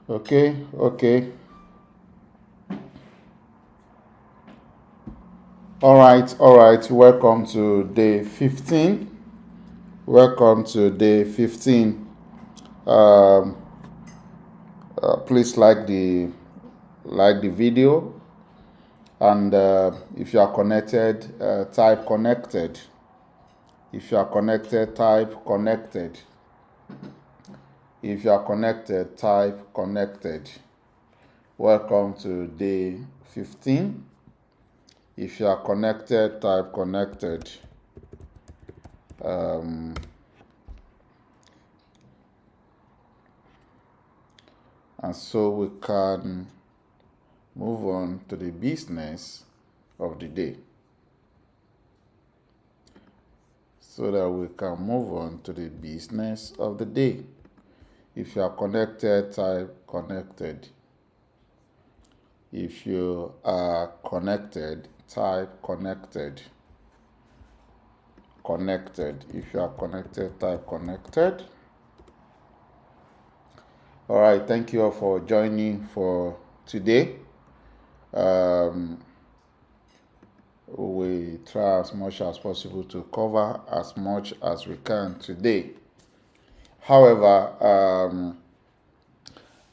Okay. All right. Welcome to day 15. Welcome to day 15. Um, please like the video, and if you are connected, type connected. If you are connected, type connected. If you are connected, type connected. Welcome to day 15. If you are connected, type connected. Um, and so we can move on to the business of the day. So that we can move on to the business of the day. If you are connected, type connected. If you are connected, type connected. Connected. If you are connected, type connected. All right. Thank you all for joining for today. We try as much as possible to cover as much as we can today. However,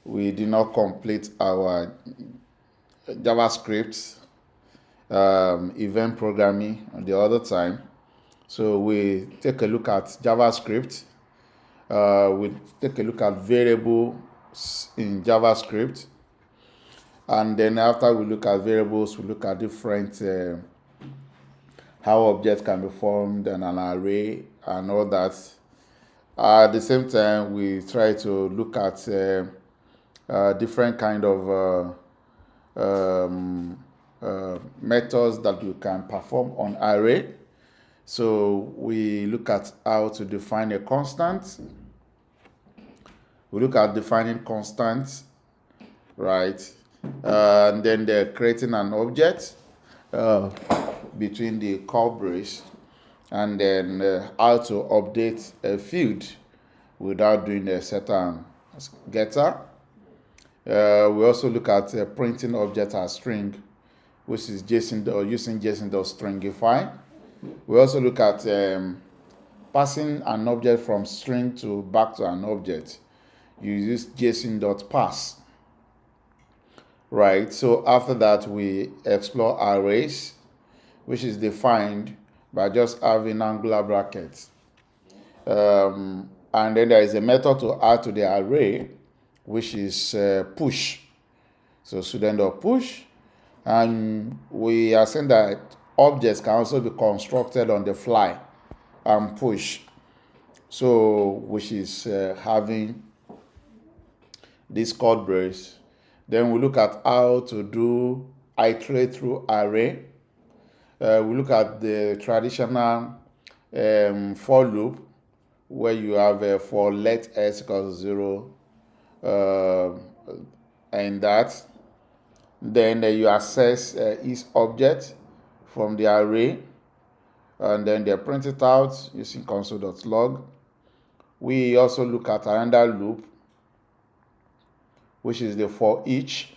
we did not complete our JavaScript event programming the other time. So we take a look at JavaScript. We take a look at variables in JavaScript. And then after we look at variables, we look at different how objects can be formed and an array and all that. At the same time, we try to look at different kind of methods that you can perform on array. So we look at how to define a constant. We look at defining constants, right? And then they're creating an object between the call brace, and then how to update a field without doing a set and getter. We also look at printing object as string, which is JSON or using JSON.stringify. We also look at passing an object from string to back to an object. You use JSON.pass. Right. So after that, we explore arrays, which is defined by just having angular brackets. And then there is a method to add to the array, which is push. So student.push. And we are saying that objects can also be constructed on the fly and push. So which is having this code brace. Then we look at how to do iterate through array. We look at the traditional for loop, where you have for let s equals 0 and that. Then you access each object from the array, and then they print it out using console.log. We also look at another loop, which is the for each.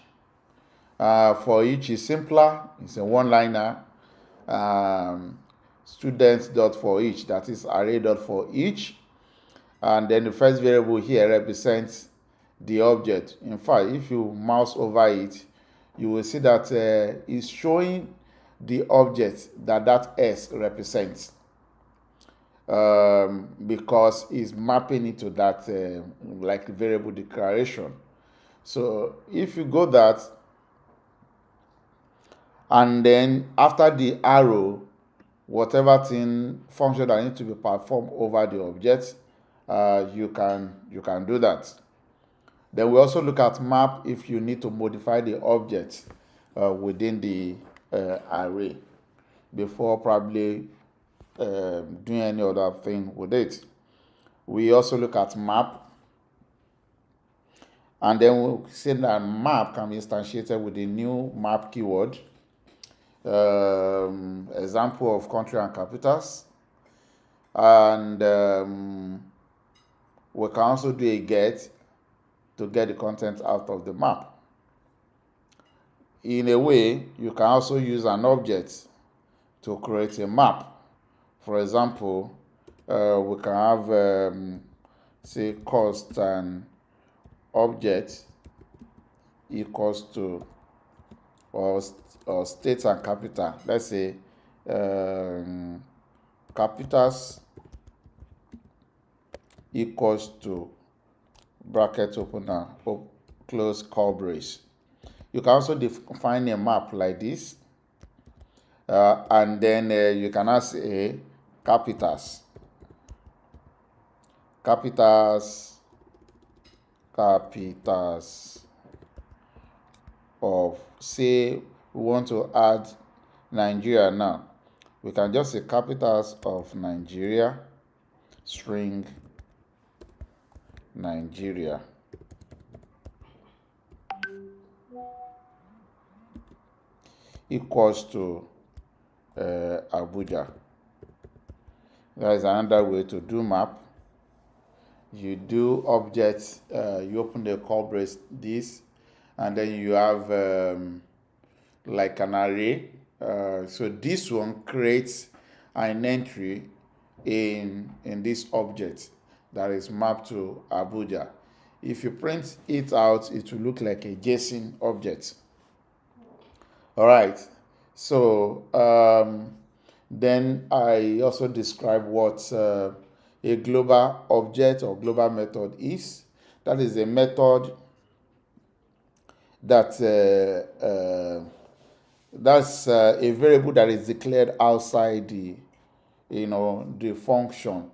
For each is simpler. It's a one-liner. Student.forEach, that is array.forEach. And then the first variable here represents the object. In fact, if you mouse over it, you will see that it's showing the object that S represents, because it's mapping into that like variable declaration. So if you go that, and then after the arrow, whatever function that needs to be performed over the object, you can do that. Then we also look at map if you need to modify the object within the array before probably doing any other thing with it. We also look at map, and then we'll say that map can be instantiated with the new map keyword. Example of country and capitals. And we can also do a get to get the content out of the map. In a way, you can also use an object to create a map. For example, we can have say cost and object equals to or state and capital. Let's say capitals equals to bracket opener close curl brace. You can also define a map like this, and then you can ask capitals of, say we want to add Nigeria now. We can just say capitals of Nigeria, string Nigeria. Equals to Abuja. That is another way to do map. You do objects, you open the curl brace this, and then you have like an array. So this one creates an entry in this object that is mapped to Abuja. If you print it out, it will look like a JSON object. All right. So then I also describe what a global object or global method is. That is a method that that's a variable that is declared outside the function,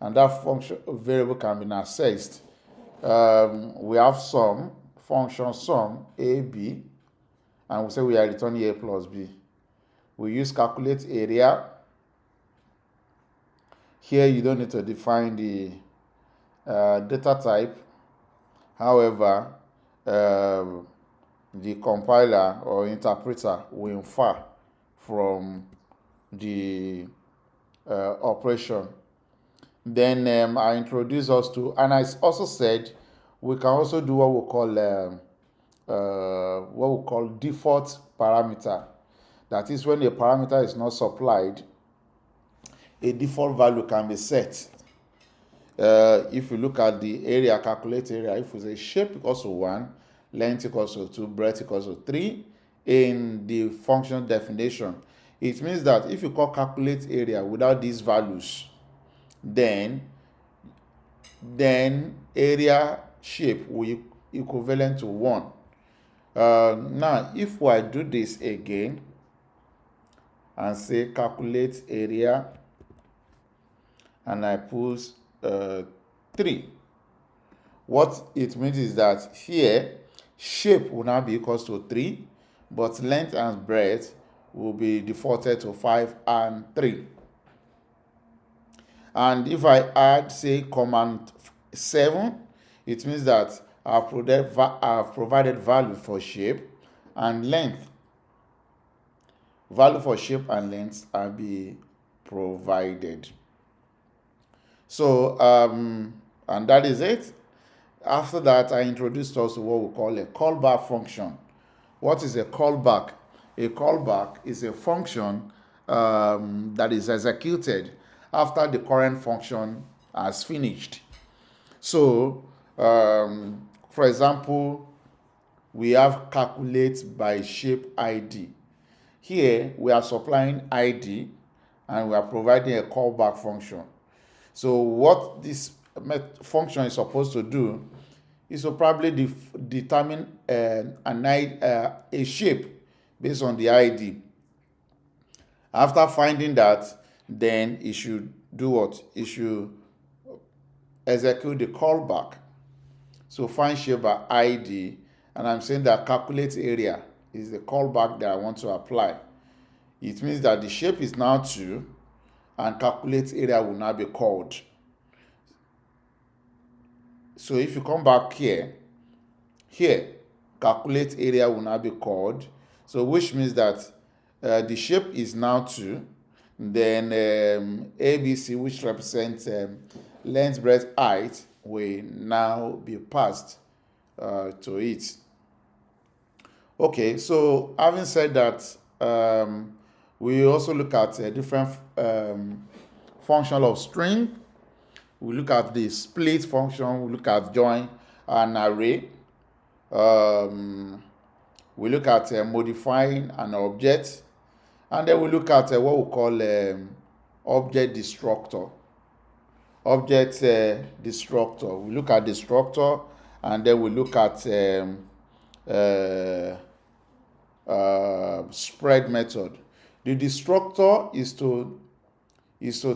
and that function variable can be accessed. We have some function sum a b, and we say we are returning a plus b. We use calculate area. Here you don't need to define the data type. However, the compiler or interpreter will infer from the operation. Then I introduced us to, and I also said we can also do what we call default parameter. That is, when a parameter is not supplied, a default value can be set. If you look at the area, calculate area, if we say shape equals to 1, length equals to 2, breadth equals to 3 in the function definition, it means that if you call calculate area without these values, then area shape will be equivalent to 1. Now, if I do this again and say calculate area, and I put 3, what it means is that here shape will now be equals to 3, but length and breadth will be defaulted to 5 and 3. And if I add, say, command 7, it means that I've provided value for shape and length. Value for shape and length are be provided. So, and that is it. After that, I introduced also what we call a callback function. What is a callback? A callback is a function that is executed after the current function has finished. So, for example, we have calculate by shape ID. Here, we are supplying ID and we are providing a callback function. So what this function is supposed to do is to probably determine a shape based on the ID. After finding that, then it should do what? It should execute the callback. So find shape by ID, and I'm saying that calculate area is the callback that I want to apply. It means that the shape is now 2, and calculate area will now be called. So if you come back here, calculate area will now be called. So which means that the shape is now 2. Then ABC, which represents length, breadth, height, will now be passed to it. Okay, so having said that, we also look at a different function of string. We look at the split function, we look at join and array. We look at modifying an object, and then we look at what we call object destructor. Object destructor. We look at destructor, and then we look at spread method. The destructor is to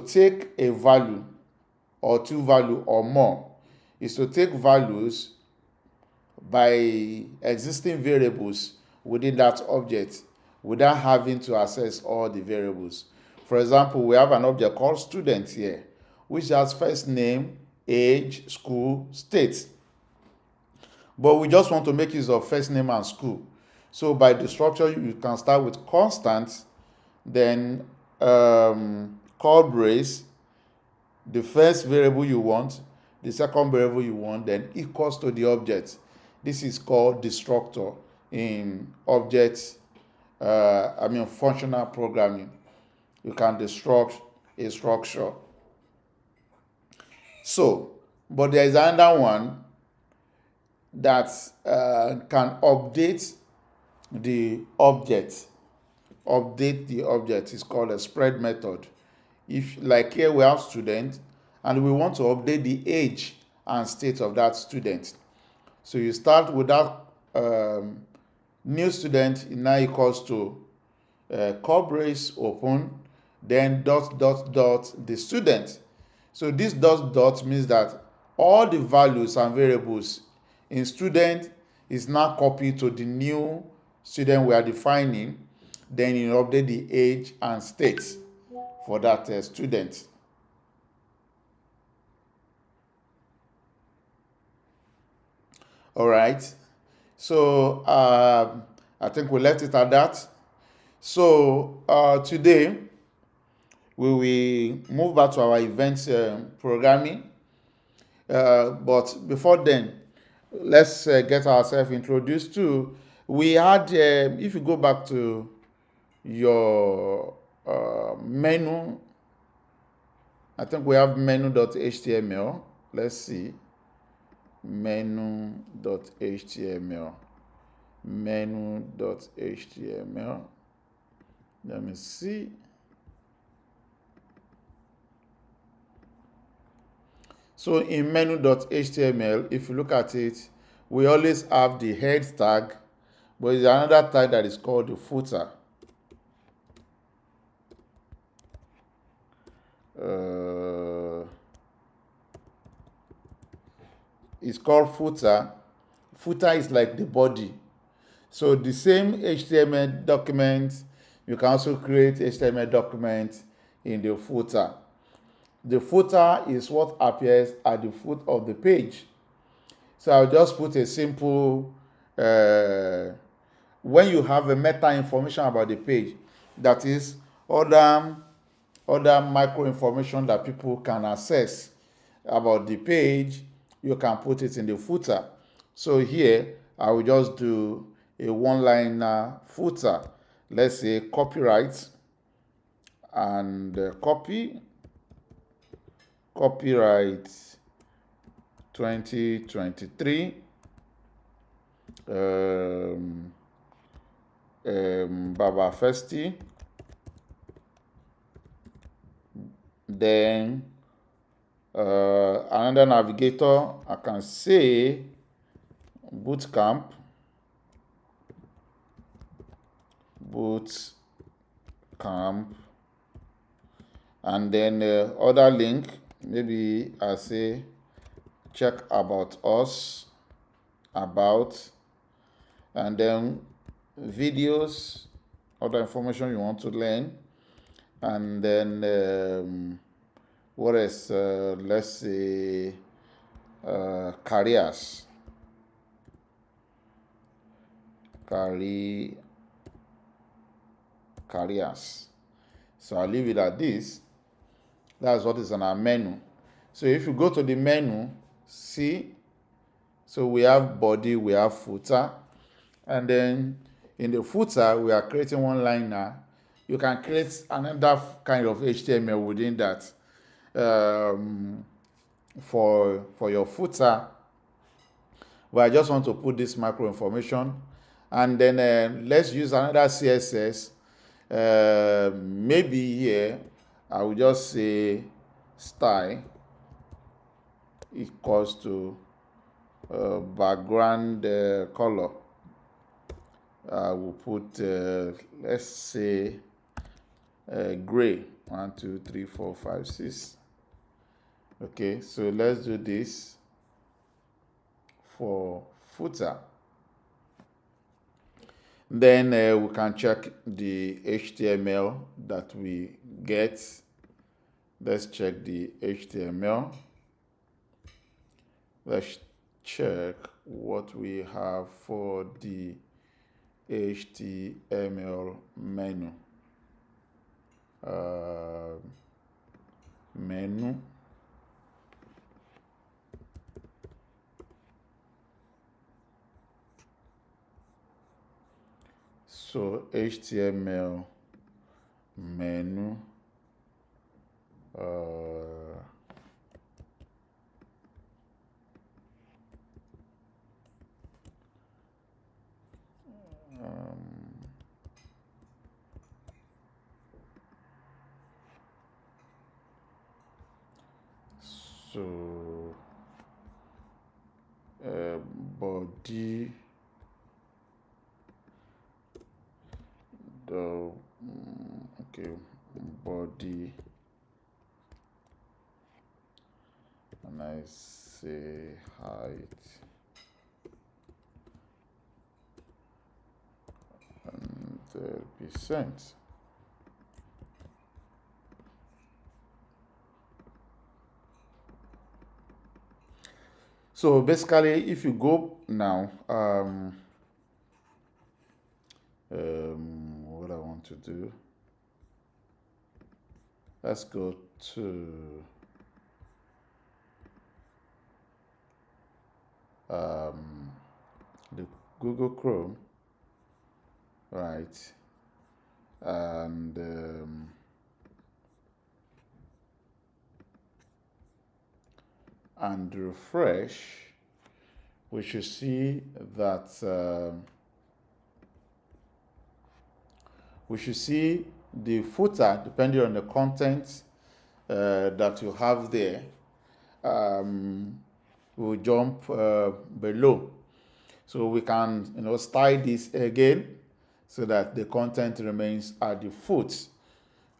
take a value or two value or more. Is to take values by existing variables within that object without having to access all the variables. For example, we have an object called student here, which has first name, age, school, state. But we just want to make use of first name and school. So by the structure, you can start with constant, then call brace, the first variable you want, the second variable you want, then equals to the object. This is called destructor in object, functional programming. You can destruct a structure. So, but there is another one that can update the object. Update the object is called a spread method. If, like here, we have student, and we want to update the age and state of that student. So you start with that new student now equals to call brace open, then dot the student. So this dot means that all the values and variables in student is now copied to the new student we are defining. Then you update the age and state for that student. All right. So I think we left it at that. So today we will move back to our event programming. But before then, let's get ourselves introduced to. We had, if you go back to your menu, I think we have menu.html. Let's see. Menu.html. Let me see. So in menu.html, if you look at it, we always have the head tag, but there's another tag that is called the footer. It's called footer. Footer is like the body. So the same HTML document, you can also create HTML document in the footer. The footer is what appears at the foot of the page. So I'll just put a simple, when you have a meta information about the page, that is other micro information that people can access about the page, you can put it in the footer. So here, I will just do a one-liner footer. Let's say copyright and copyright 2023 Baba-Festi. Then another navigator, I can say Bootcamp, and then other link, maybe I say check about us, and then videos, other information you want to learn, and then what is let's say careers. So I'll leave it at this. That's what is on our menu. So if you go to the menu, see, So we have body, we have footer, and then in the footer we are creating one liner. You can create another kind of HTML within that. For your footer, but I just want to put this macro information, and then let's use another CSS. Maybe here I will just say style equals to background color. I will put let's say gray. 1 2 3 4 5 6. Okay, so let's do this for footer. Then we can check the HTML that we get. Let's check the HTML. Let's check what we have for the HTML menu. Menu. So HTML menu. So body, the okay, body, and I say height and percent. So basically, if you go now, what I want to do, let's go to the Google Chrome, right? And refresh, we should see that we should see the footer, depending on the content that you have there, will jump below. So we can style this again so that the content remains at the foot,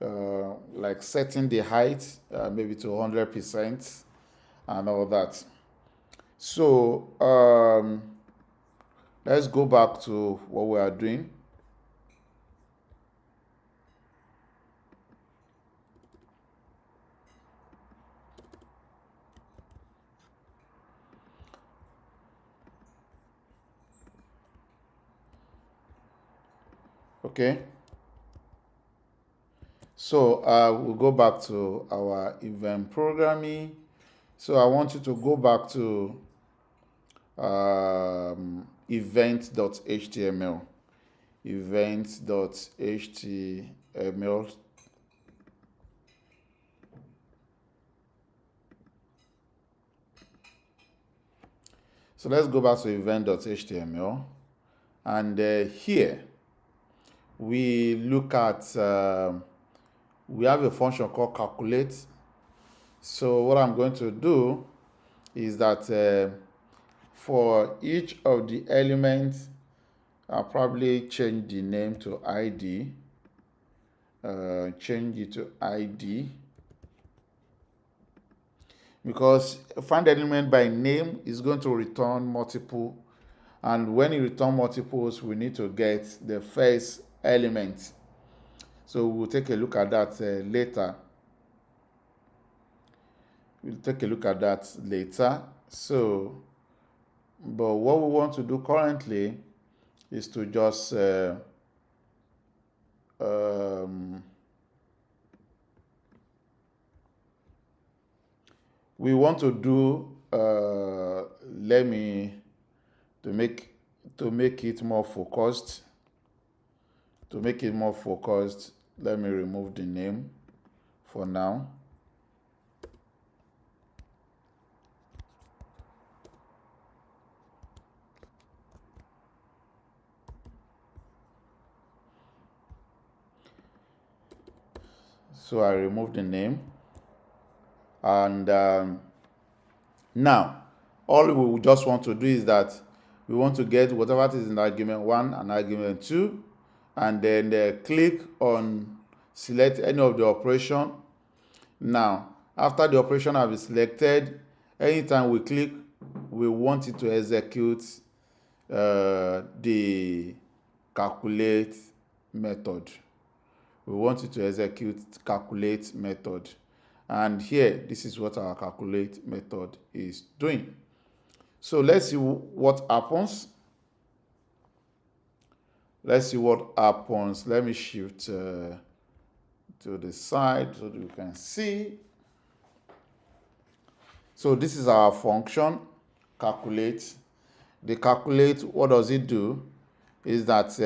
like setting the height maybe to 100% and all that. So let's go back to what we are doing. Okay, so we'll go back to our event programming. So I want you to go back to event.html. Event.html. So let's go back to event.html, and here we look at we have a function called calculate. So what I'm going to do is that for each of the elements, I'll probably change the name to ID. Change it to ID, because find element by name is going to return multiple, and when you return multiples, we need to get the first element. So we'll take a look at that later. We'll take a look at that later. So, but what we want to do currently is to just we want to do let me to make it more focused. To make it more focused, let me remove the name for now. So I remove the name, and now all we just want to do is that we want to get whatever is in argument 1 and argument 2, and then click on select any of the operation. Now after the operation has been selected, anytime we click, we want it to execute the calculate method. We want it to execute calculate method, and here this is what our calculate method is doing. So let's see what happens. Let's see what happens. Let me shift to the side so that you can see. So this is our function, calculate. The calculate, what does it do? Is that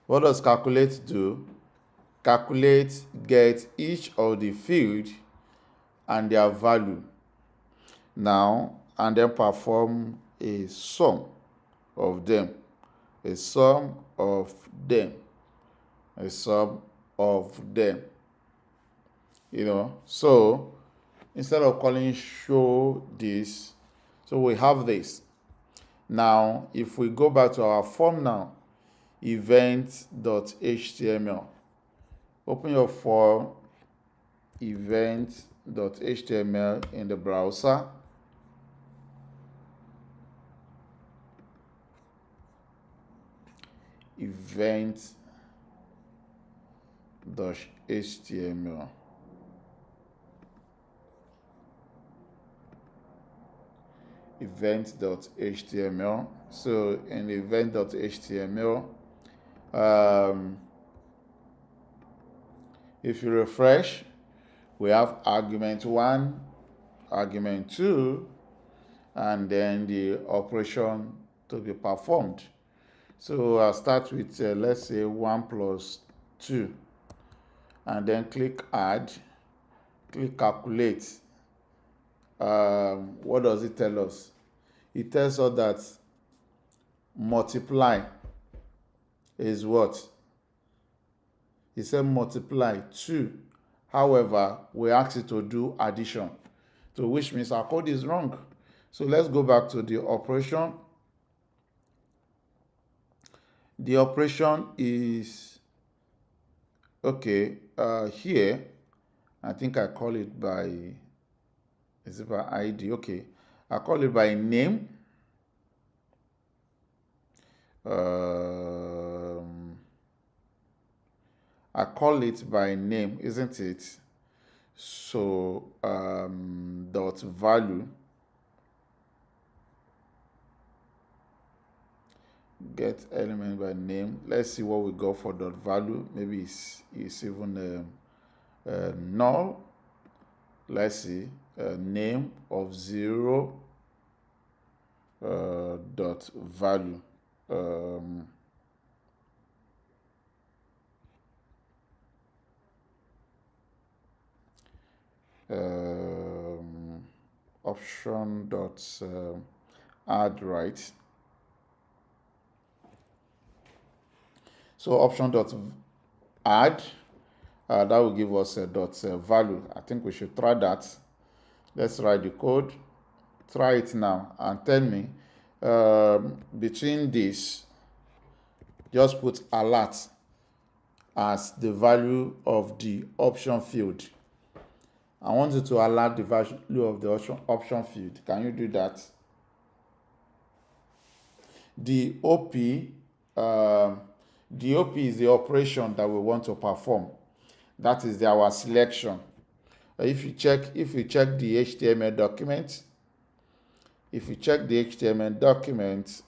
what does calculate do? Calculate gets each of the field and their value now, and then perform a sum of them. A sum of them. A sum of them. So instead of calling show this, so we have this. Now if we go back to our form now, event.html, open your form event.html in the browser. Event.html. Event.html. So in event.html, if you refresh, we have argument 1, argument 2, and then the operation to be performed. So I'll start with let's say 1 plus 2, and then click add, click calculate. What does it tell us? It tells us that multiply is what? It said multiply 2. However, we asked it to do addition, so which means our code is wrong. So let's go back to the operation. The operation is okay. Here, I think I call it by, is it by ID? Okay, I call it by name. I call it by name, isn't it? So dot value, get element by name. Let's see what we got for dot value. Maybe it's even null. Let's see, name of 0 dot value. Option dot add, right? So option dot add, that will give us a dot value. I think we should try that. Let's write the code. Try it now and tell me between this, just put alert as the value of the option field. I want you to alert the value of the option field. Can you do that? The OP is the operation that we want to perform. That is our selection. If you check the HTML document, if you check the HTML document,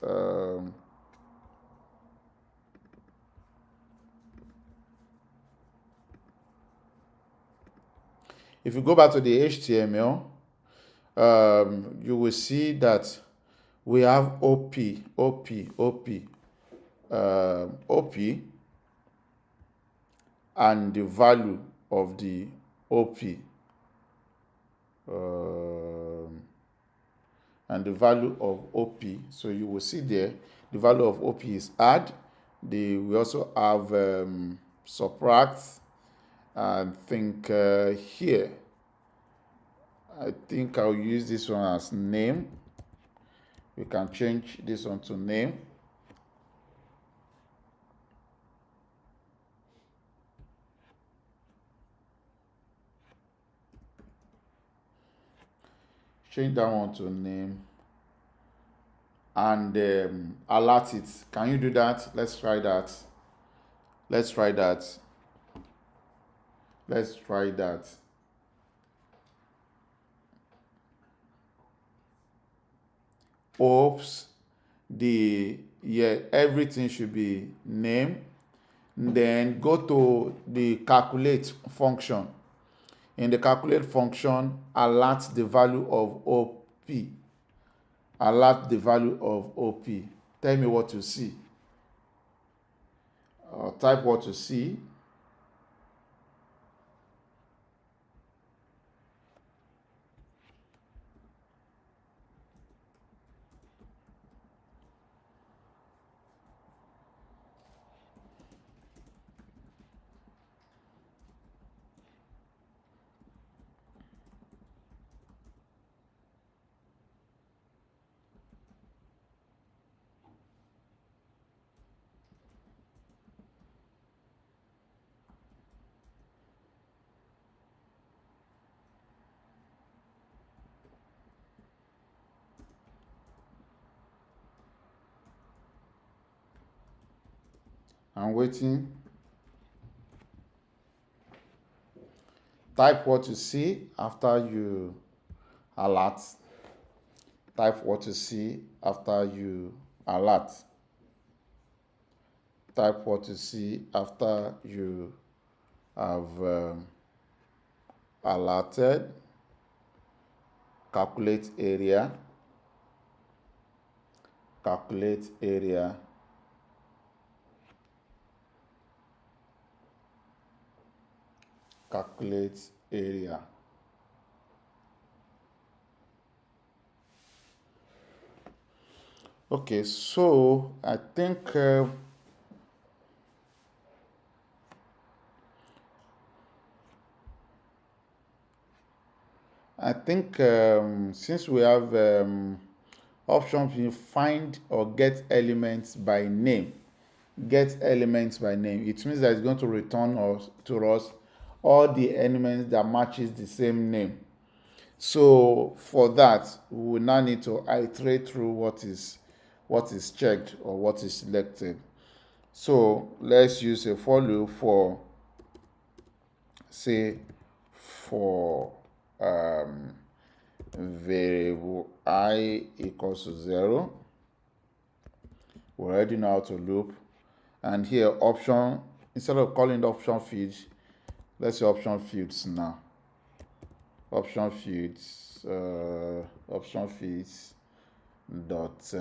if you go back to the HTML, you will see that we have OP, OP, and the value of the OP, and the value of OP. So you will see there the value of OP is add. We also have subtract. And think here, I think I'll use this one as name. We can change this one to name. Change that one to name and alert it. Can you do that? Let's try that. Let's try that. Let's try that. Oops. Everything should be name. Then go to the calculate function. In the calculate function, alert the value of OP. Alert the value of OP. Tell me what you see. Type what you see. I'm waiting. Type what you see after you alert. Type what you see after you alert. Type what you see after you have alerted. Calculate area. Calculate area. Calculate area. Okay, so I think since we have option to find or get elements by name, it means that it's going to return to us all the elements that matches the same name. So for that, we will now need to iterate through what is checked or what is selected. So let's use a for loop for, say, for variable I equals to 0. We already know how to loop. And here option, instead of calling the option fields, let's say option fields now. Option fields dot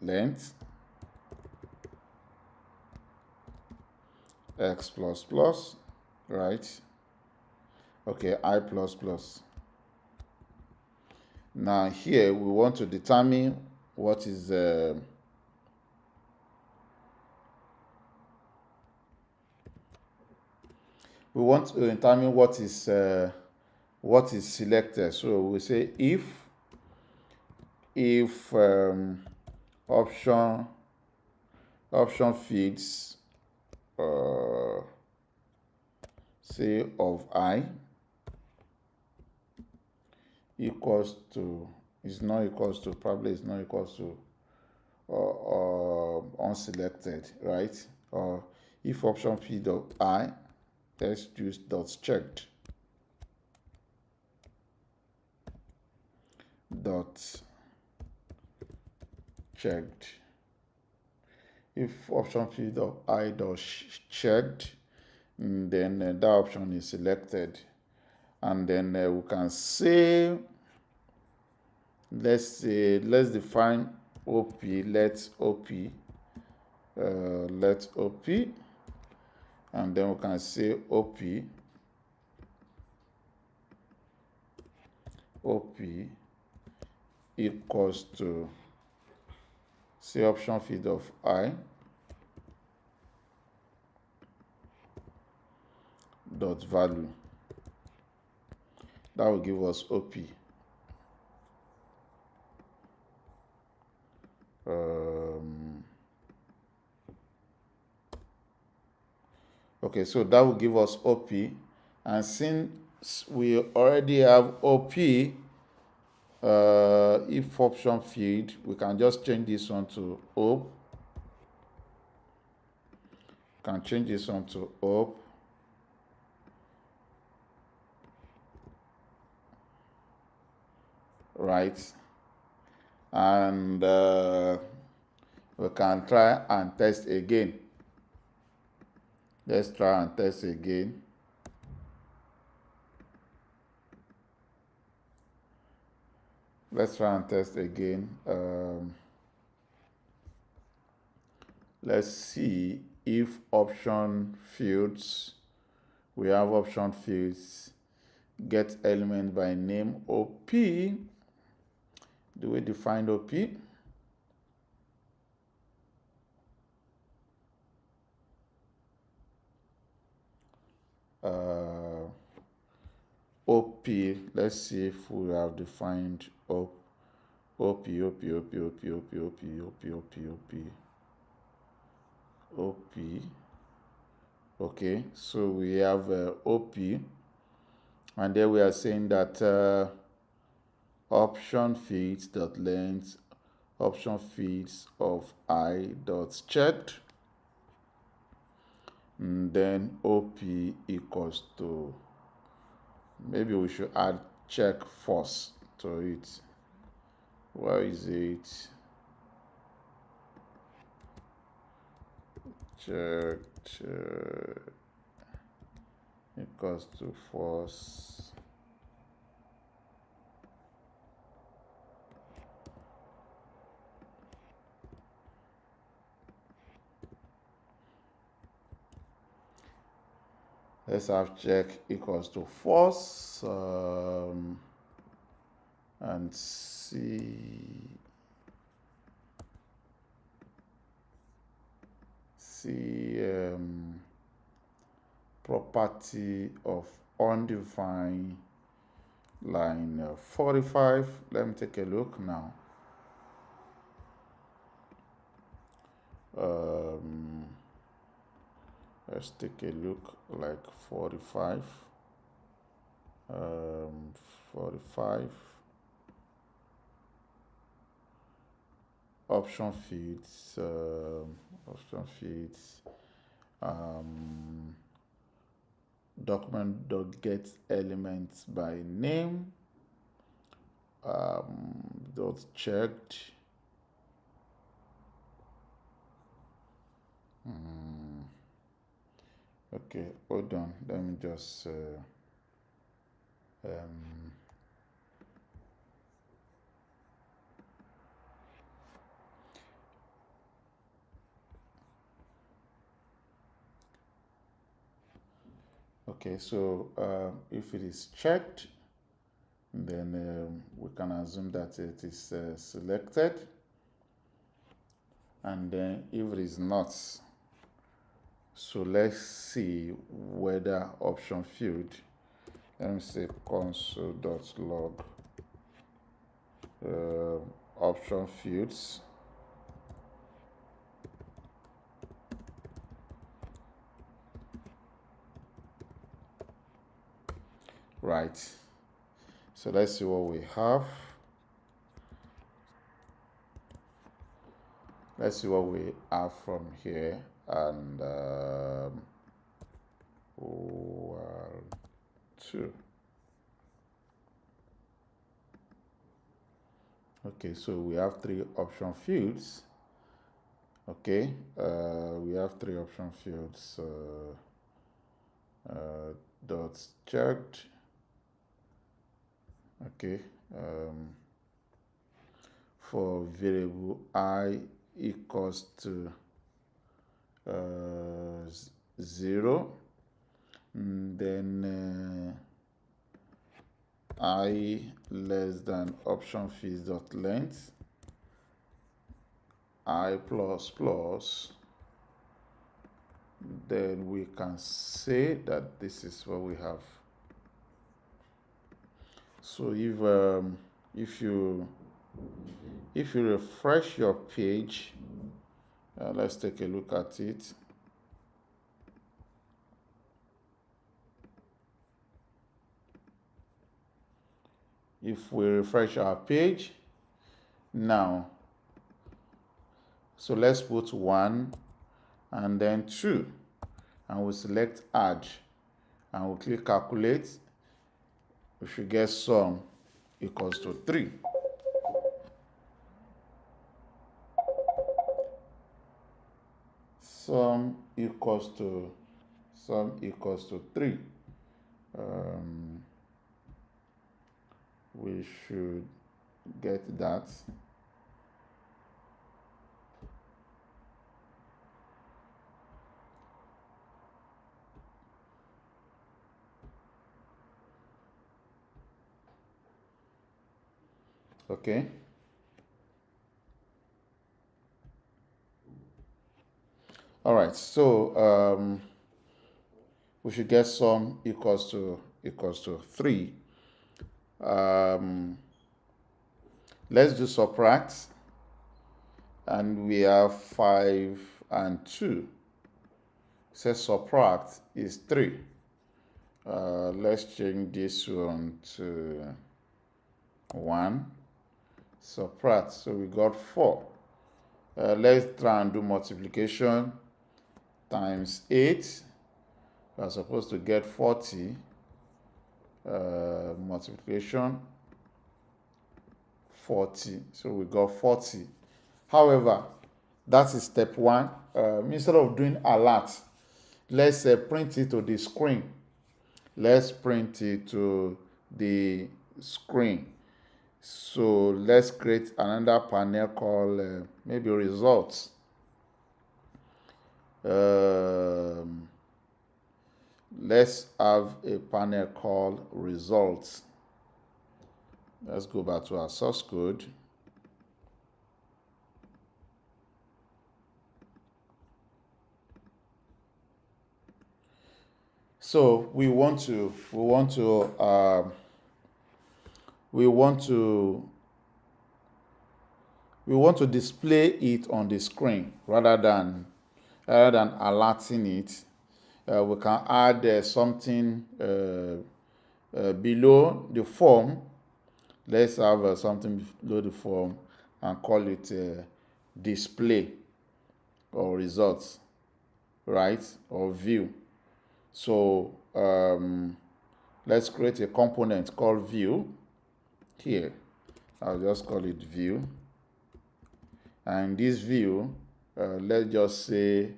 length x plus plus, right? Okay, I plus plus. Now here we want to determine what is we want to determine what is selected. So we say if option fields say of I equals to, probably is not equals to unselected, right? Or if option field of I, let's use dot checked. Dot checked. If option field of I dot checked, then that option is selected, and then we can say let's define op. Let op, and then we can say op equals to, say, option field of I dot value. That will give us op. Okay, so that will give us op, and since we already have op, if option field, we can just change this one to op. Can change this one to op. Right, and we can try and test again. Let's try and test again. Let's try and test again. Let's see if option fields, we have option fields, get element by name op. Do we define op? op, let's see if we have defined op. Okay, so we have op, and there we are saying that option fields dot length option fields of I dot checked, and then op equals to, maybe we should add check first to it. Where is it? Checked equals to false. Let's have check equals to false, and see property of undefined line 45. Let me take a look now. Let's take a look, like 45. 45 option fields, document.get elements by name, dot checked. Okay, hold on, let me just okay, so if it is checked, then we can assume that it is selected, and then if it is not, so let's see whether option field, let me say console.log option fields, right? So let's see what we have. Let's see what we have from here, and two. Okay, so we have three option fields. Okay, we have three option fields. Dot checked. Okay, for variable I equals to 0, and then I less than option fees dot length I plus plus, then we can say that this is what we have. So if you refresh your page, let's take a look at it. If we refresh our page now, so let's put 1 and then 2, and we select add, and we click calculate. We should get sum equals to 3. Sum equals to 3. We should get that. Okay. All right. So we should get sum equals to 3. Let's do subtract, and we have 5 and 2. Says subtract is 3. Let's change this one to 1. Subtract, so we got 4. Let's try and do multiplication times 8. We are supposed to get 40. Multiplication 40, so we got 40. However, that is step 1. Instead of doing a lot, let's print it to the screen. Let's print it to the screen. So let's create another panel called maybe results. Let's have a panel called results. Let's go back to our source code. So we want to display it on the screen rather than alerting it. We can add something below the form. Let's have something below the form and call it display or results, right? Or view. So let's create a component called view here. I'll just call it view. And this view, let's just say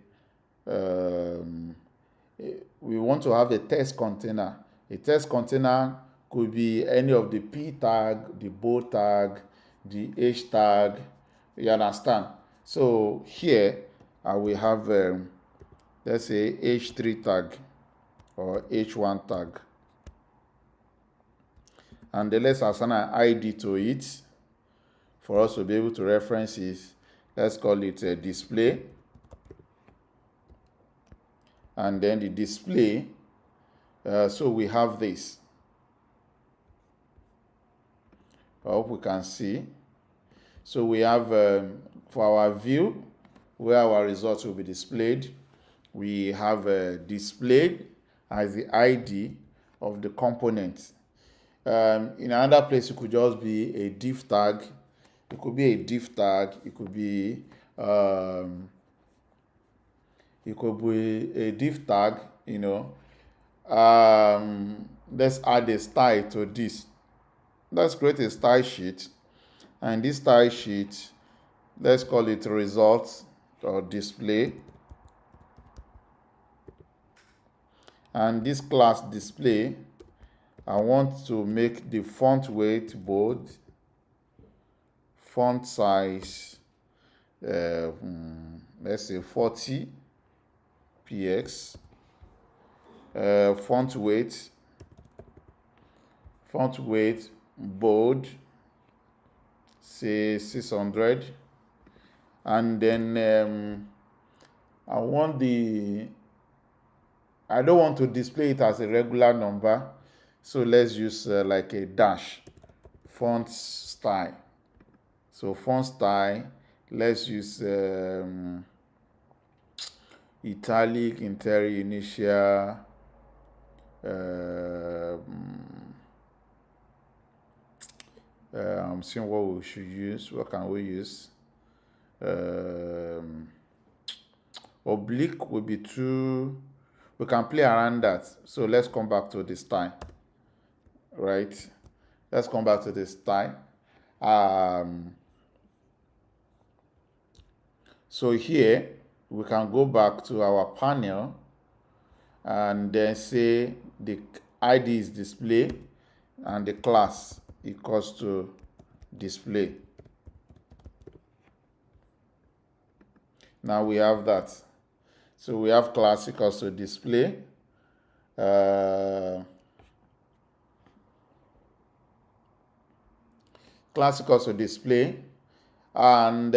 we want to have a text container. A text container could be any of the P tag, the bow tag, the H tag. You understand? So here I will have, let's say, H3 tag or H1 tag. And then let's assign an ID to it for us to be able to reference it. Let's call it a display. And then the display, so we have this. I hope we can see. So we have for our view where our results will be displayed, we have displayed as the ID of the component. In another place, it could just be a div tag. It could be a div tag. It could be a div tag. Let's add a style to this. Let's create a style sheet, and this style sheet, let's call it results or display. And this class display, I want to make the font weight bold. font size, let's say 40 px, font weight bold, say 600, and then I don't want to display it as a regular number, so let's use like a dash. Font style, so font style, let's use italic, interior, initial, I'm seeing what we should use. What can we use? Oblique will be too, we can play around that, so let's come back to the style. Right, let's come back to the style. So here we can go back to our panel and then say the ID is display and the class equals to display. Now we have that. So we have class equals to display. Class equals to display, and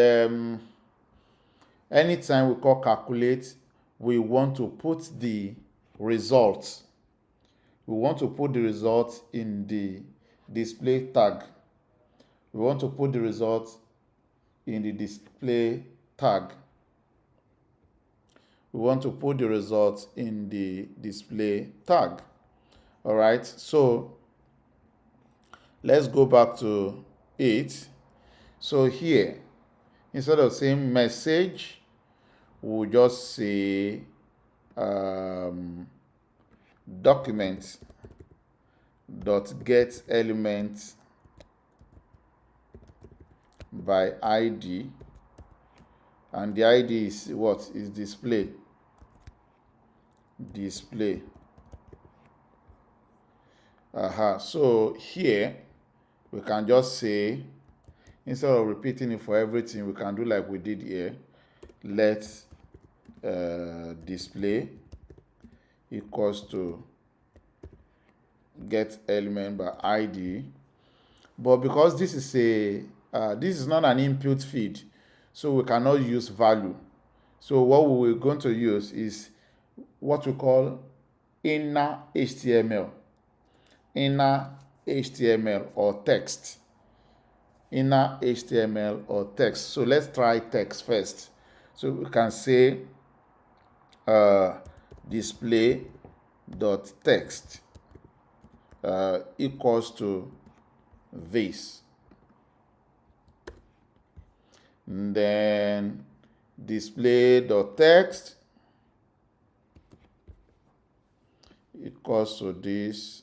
anytime we call calculate, we want to put the results. We want to put the results in the display tag. We want to put the results in the display tag. We want to put the results in the display tag. All right, so let's go back to it. So here, instead of saying message, we'll just say document dot get element by ID, and the ID is what? Is display. So here we can just say, instead of repeating it for everything, we can do like we did here. Let display equals to get element by ID. But because this is this is not an input feed, so we cannot use value. So what we're going to use is what we call inner HTML or text. Inner HTML or text. So let's try text first. So we can say display dot text equals to this. And then display dot text equals to this.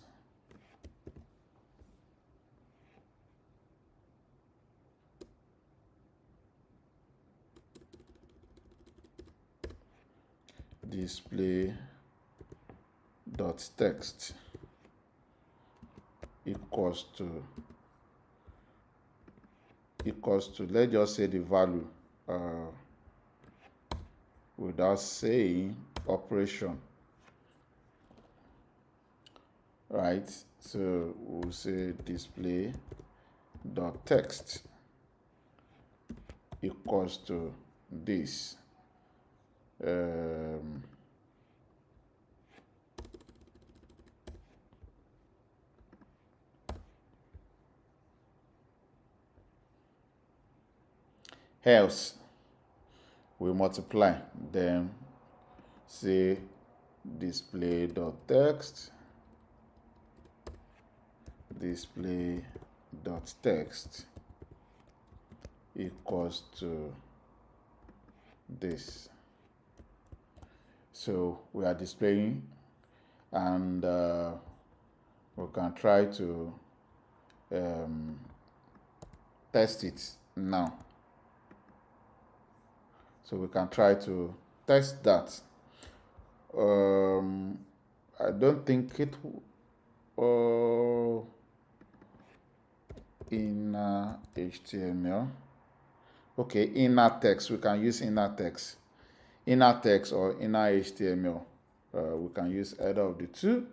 Display dot text equals to let's just say the value without saying operation, right? So we'll say display dot text equals to this. Else we multiply them, say display dot text equals to this. So we are displaying, and we can try to test it now. So we can try to test that. I don't think it in HTML. Okay, inner text. We can use inner text. Inner text or inner HTML. We can use either of the two.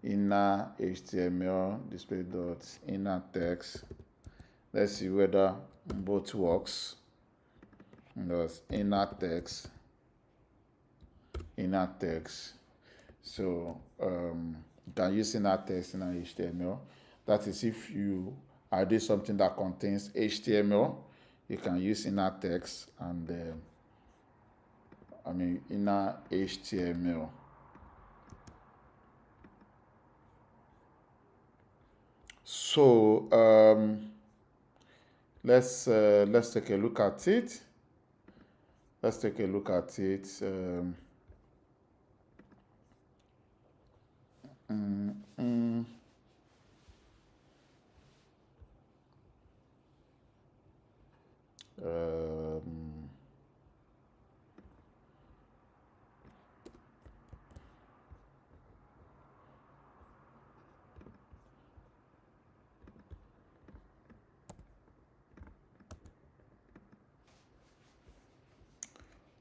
Inner HTML, display dots, inner text. Let's see whether both works. That's inner text. So you can use inner text in HTML. That is, if you are doing something that contains HTML, you can use inner text and inner HTML. So let's take a look at it.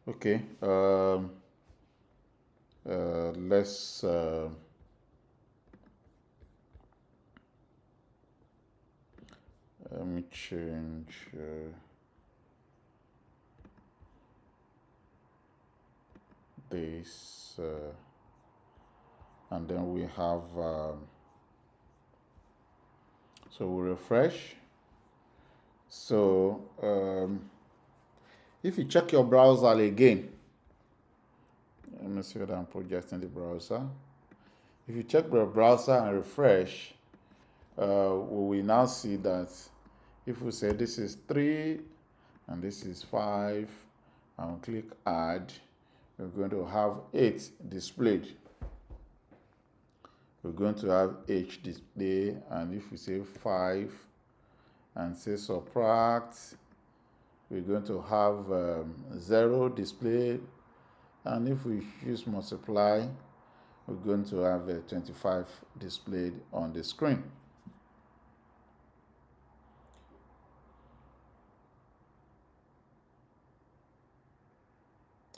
Okay, let's let me change this and then we have so we refresh. So if you check your browser again, let me see whether I'm projecting the browser. If you check your browser and refresh, we will now see that if we say this is 3 and this is 5 and click add, we're going to have 8 displayed. We're going to have H display, and if we say 5 and say subtract, we're going to have 0 displayed, and if we use multiply, we're going to have 25 displayed on the screen.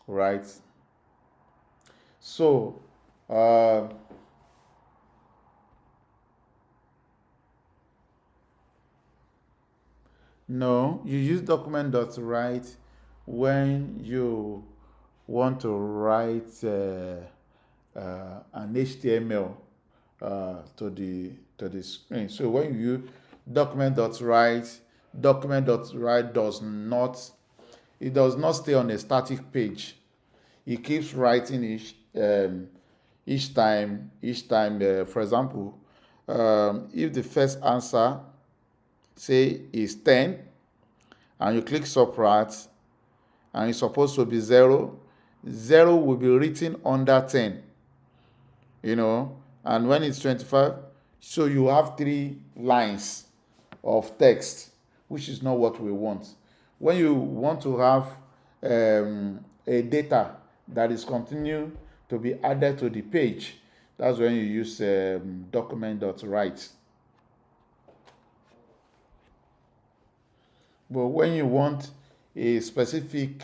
Right. So no, you use document.write when you want to write an HTML to the screen. So when you use document.write does not stay on a static page. It keeps writing each time. For example, if the first answer say is 10 and you click subtract and it's supposed to be 0 will be written under 10, and when it's 25, so you have 3 lines of text, which is not what we want. When you want to have a data that is continue to be added to the page, that's when you use document.write. But when you want a specific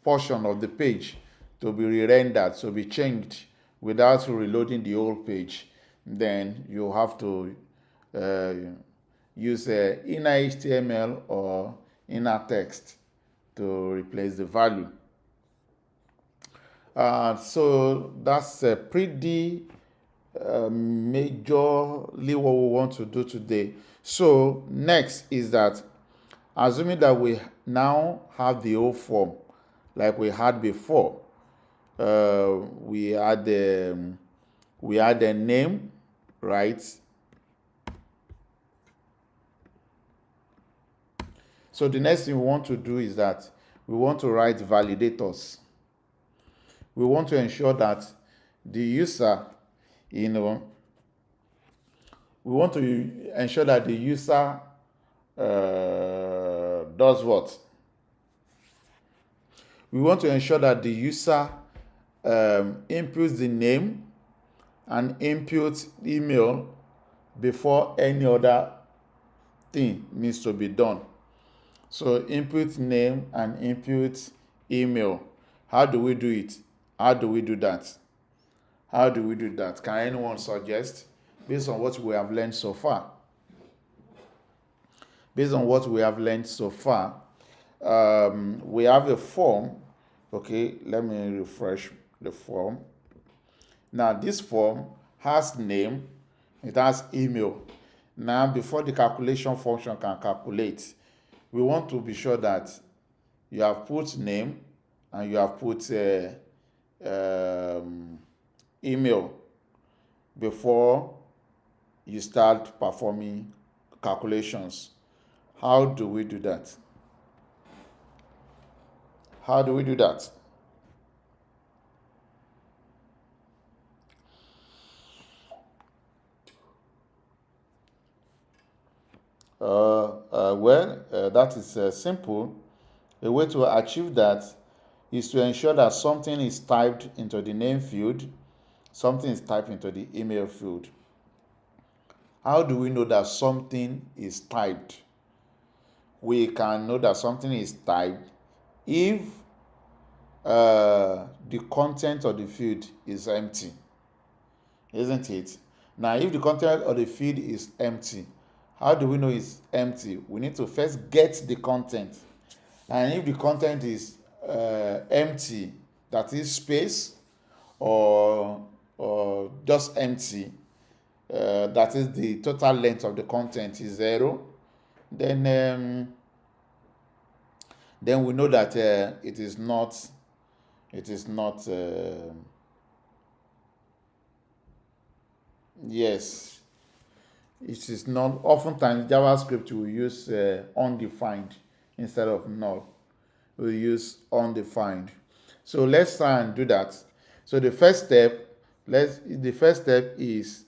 portion of the page to be re-rendered, to be changed without reloading the whole page, then you have to use inner HTML or inner text to replace the value. So that's pretty majorly what we want to do today. So next is that, assuming that we now have the whole form like we had before, we add the name, right? So the next thing we want to do is that we want to write validators. We want to ensure that the user, we want to ensure that the user does what? We want to ensure that the user inputs the name and inputs email before any other thing needs to be done. So input name and input email. How do we do it? How do we do that? How do we do that? Can anyone suggest based on what we have learned so far? Based on what we have learned so far, we have a form. Okay, let me refresh the form. Now this form has name, it has email. Now before the calculation function can calculate, we want to be sure that you have put name and you have put email before you start performing calculations. How do we do that? How do we do that? That is simple. A way to achieve that is to ensure that something is typed into the name field, something is typed into the email field. How do we know that something is typed? We can know that something is typed if the content of the field is empty, isn't it? Now, if the content of the field is empty, how do we know it's empty? We need to first get the content. And if the content is empty, that is space, or just empty, that is the total length of the content is 0, then we know that it is not yes, it is not. Oftentimes JavaScript will use undefined instead of null. We'll use undefined. So let's try and do that. So the first step is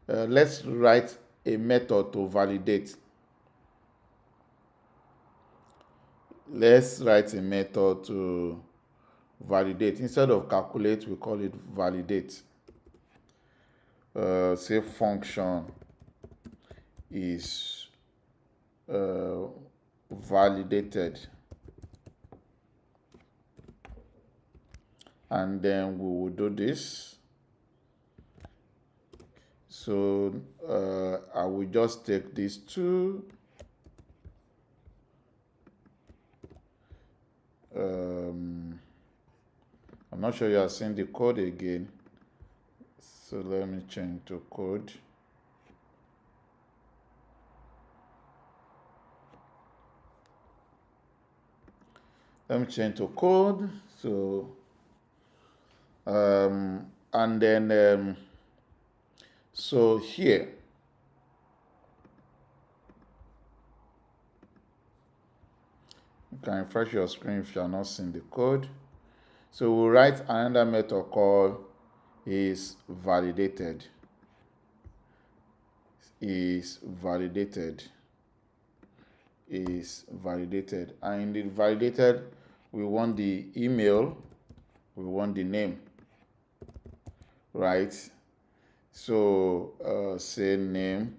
let's write a method to validate. Let's write a method to validate. Instead of calculate, we call it validate. Say function is validated, and then we will do this. So I will just take these two, I'm not sure you are seeing the code again, so let me change to code. Let me change to code. So and then so here you can refresh your screen if you are not seeing the code. So we'll write another method called is validated. Is validated. And in the validated, we want the email, we want the name, right? So say name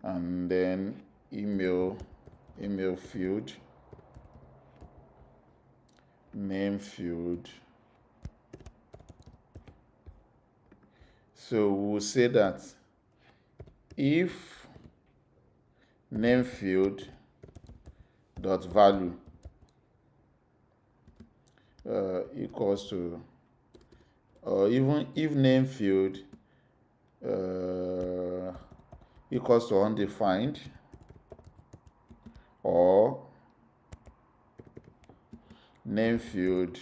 and then email field, name field. So we'll say that if name field dot value equals to, or even if name field equals to undefined, or name field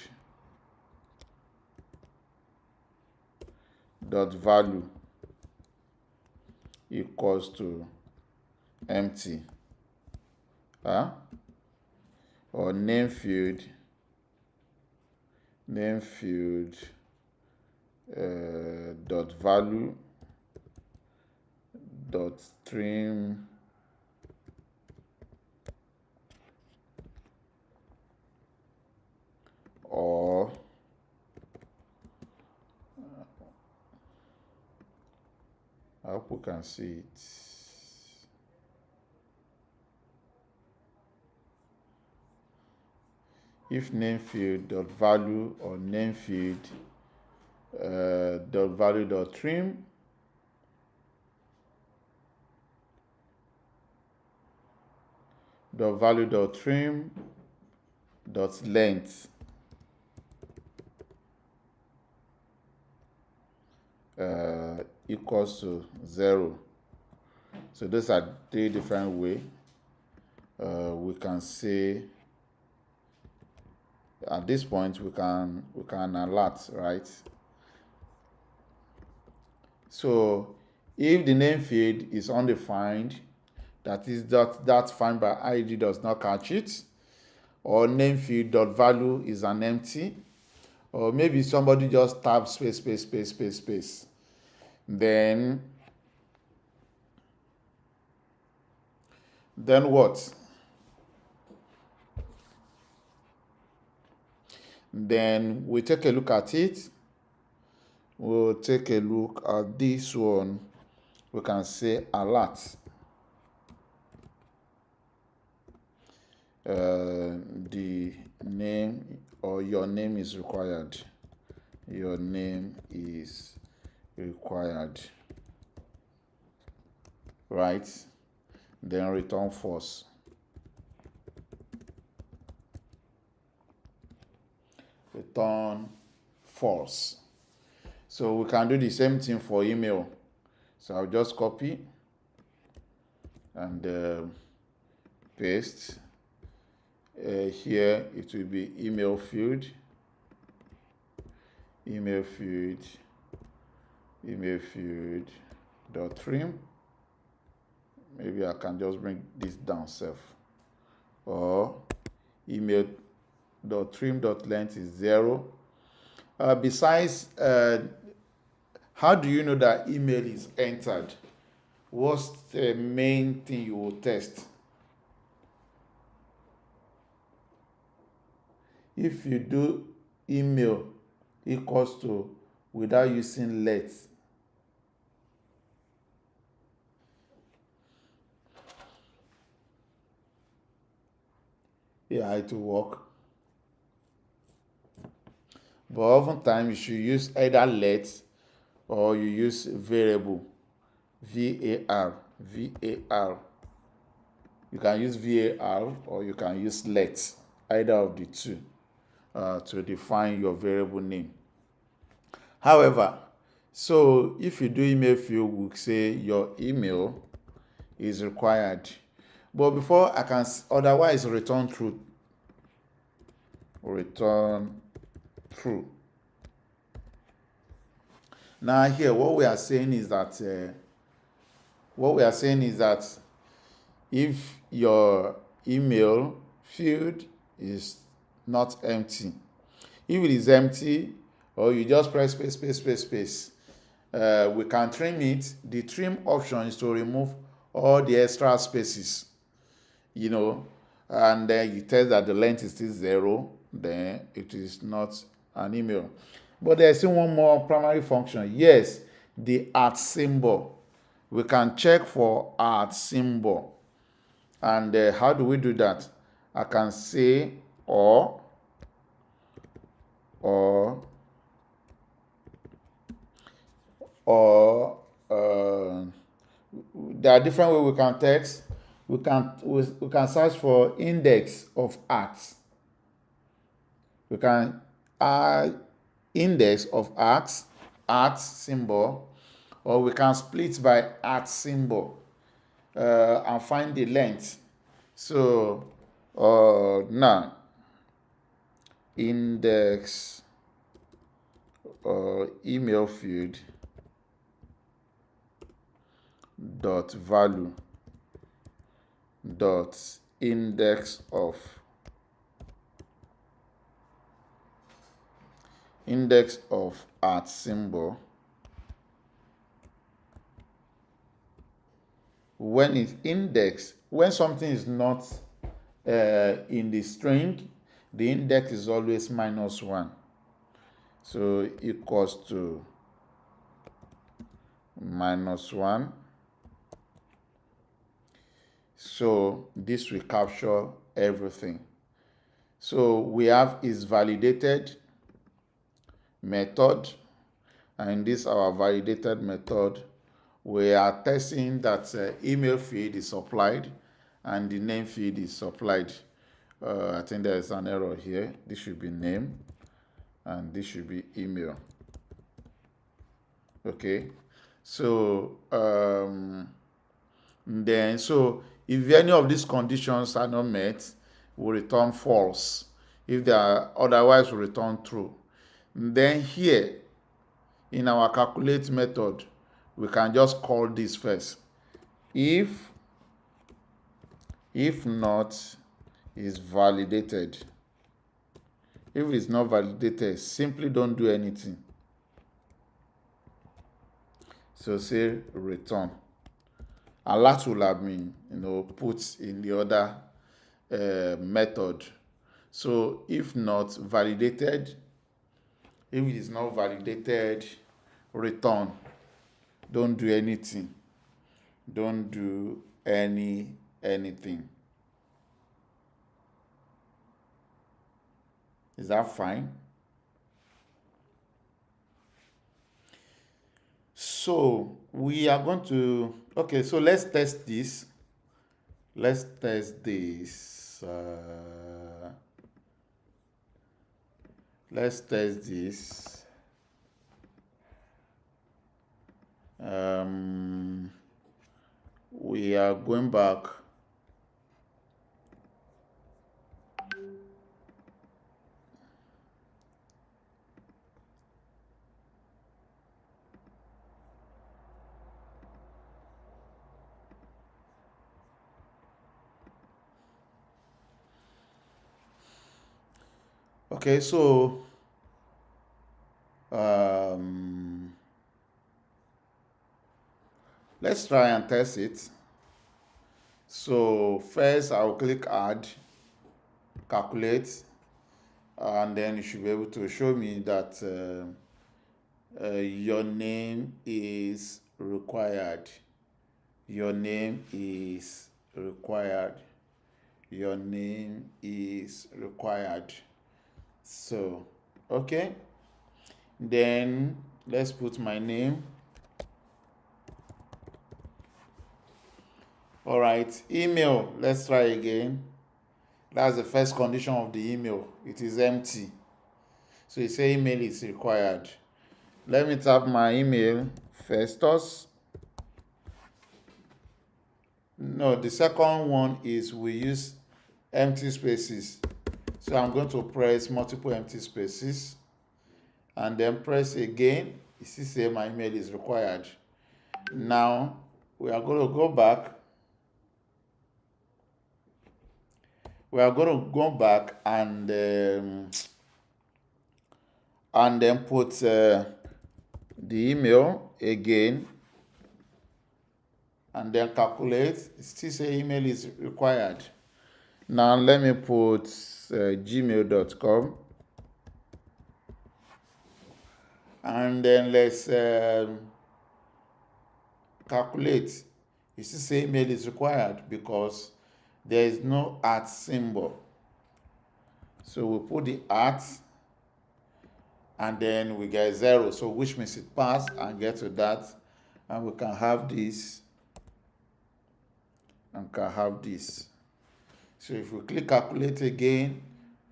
dot value equals to empty, or name field dot value dot string or I hope we can see it. if name field dot value or name field dot value dot trim dot value dot trim dot length equals to 0. So those are 3 different ways we can say. At this point we can alert, right? So if the name field is undefined, that is that find by id does not catch it, or name field dot value is an empty, or maybe somebody just type space, then what? Then we take a look at it. We'll take a look at this one. We can say alert. The name or your name is required. Your name is required. Right? Then return false. Return false. So we can do the same thing for email. So I'll just copy and paste. Here it will be email field dot trim. Maybe I can just bring this down self, or email dot trim dot length is 0. Besides, how do you know that email is entered? What's the main thing you will test? If you do email equals to without using let, yeah, it will work. But oftentimes you should use either let or you use variable, var. You can use var or you can use let, either of the two, to define your variable name. However, so if you do email field, we'll say your email is required. But before I can otherwise return true. Now here what we are saying is that if your email field is not empty, if it is empty or you just press space, we can trim it. The trim option is to remove all the extra spaces, and then you tell that the length is still 0, then it is not an email. But there's still one more primary function. Yes, the @ symbol. We can check for @ symbol. And how do we do that? I can say or there are different ways we can text. We can search for index of @. We can add index of @ symbol, or we can split by @ symbol and find the length. So now index email field dot value dot index of @ symbol. When it's indexed, when something is not in the string, the index is always -1. So equals to -1. So this will capture everything. So we have is validated method, and this our validated method. We are testing that email field is supplied and the name field is supplied. I think there is an error here. This should be name and this should be email. Okay, so then if any of these conditions are not met, we return false. If they are otherwise, we return true. Then here in our calculate method, we can just call this first. If not is validated. If it's not validated, simply don't do anything. So say return. And that will have been put in the other method. So if not validated, if it is not validated, return. Don't do anything. Don't do anything. Is that fine? So we are going to, okay, so let's test this. Let's test this. Let's test this. We are going back. Okay, so let's try and test it. So first I'll click add, calculate, and then you should be able to show me that your name is required. Your name is required. Your name is required. So, okay. Then let's put my name. All right, email. Let's try again. That's the first condition of the email. It is empty. So you say email is required. Let me type my email, Festus. No, the second one is we use empty spaces. So I'm going to press multiple empty spaces and then press again. You see, say my email is required. Now we are going to go back. We are going to go back and then put the email again and then calculate. Still say email is required. Now let me put gmail.com and then let's calculate. You see, say email is required because there is no @ symbol. So we put the @ and then we get 0, so which means it passed and get to that, and we can have this and can have this. So if we click calculate again,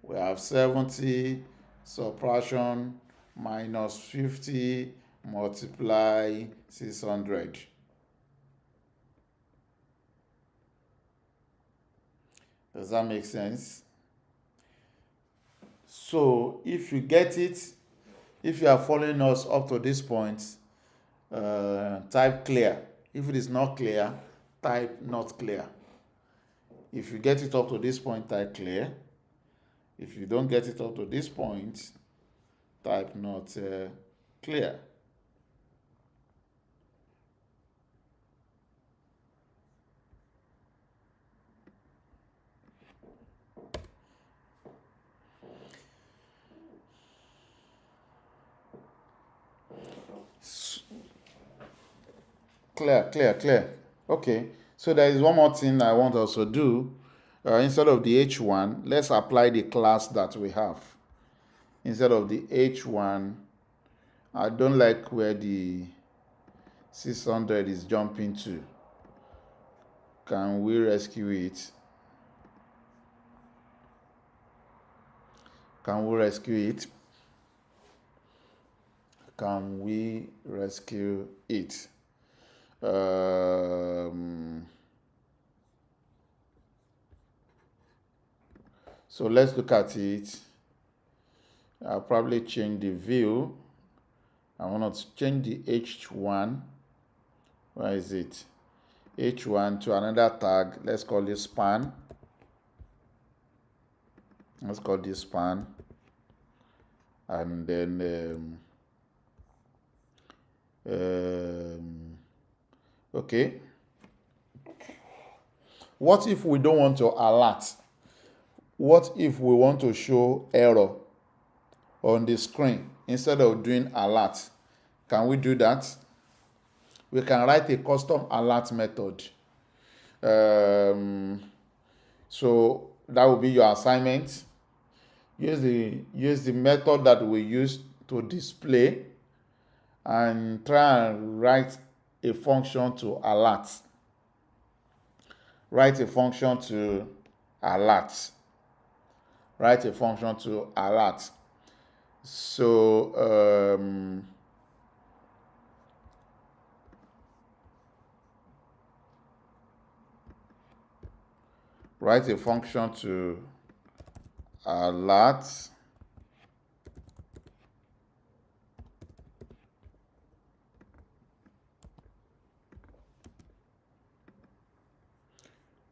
we have 70 subtraction minus 50 multiply 600. Does that make sense? So if you get it, if you are following us up to this point, type clear. If it is not clear, type not clear. If you get it up to this point, type clear. If you don't get it up to this point, type not clear. Clear. Okay. So there is one more thing I want to also do. instead of the H1, let's apply the class that we have. Instead of the H1, I don't like where the 600 is jumping to. Can we rescue it? Can we rescue it? Can we rescue it? So let's look at it. I'll probably change the view. I want to change the H1. Where is it? H1 to another tag. Let's call this span. Let's call this span. And then, okay. What if we don't want to alert? What if we want to show error on the screen instead of doing alert? Can we do that? We can write a custom alert method. So that will be your assignment. Use the method that we use to display and try and write a function to alert. Write a function to alert. Write a function to alert. So write a function to alert.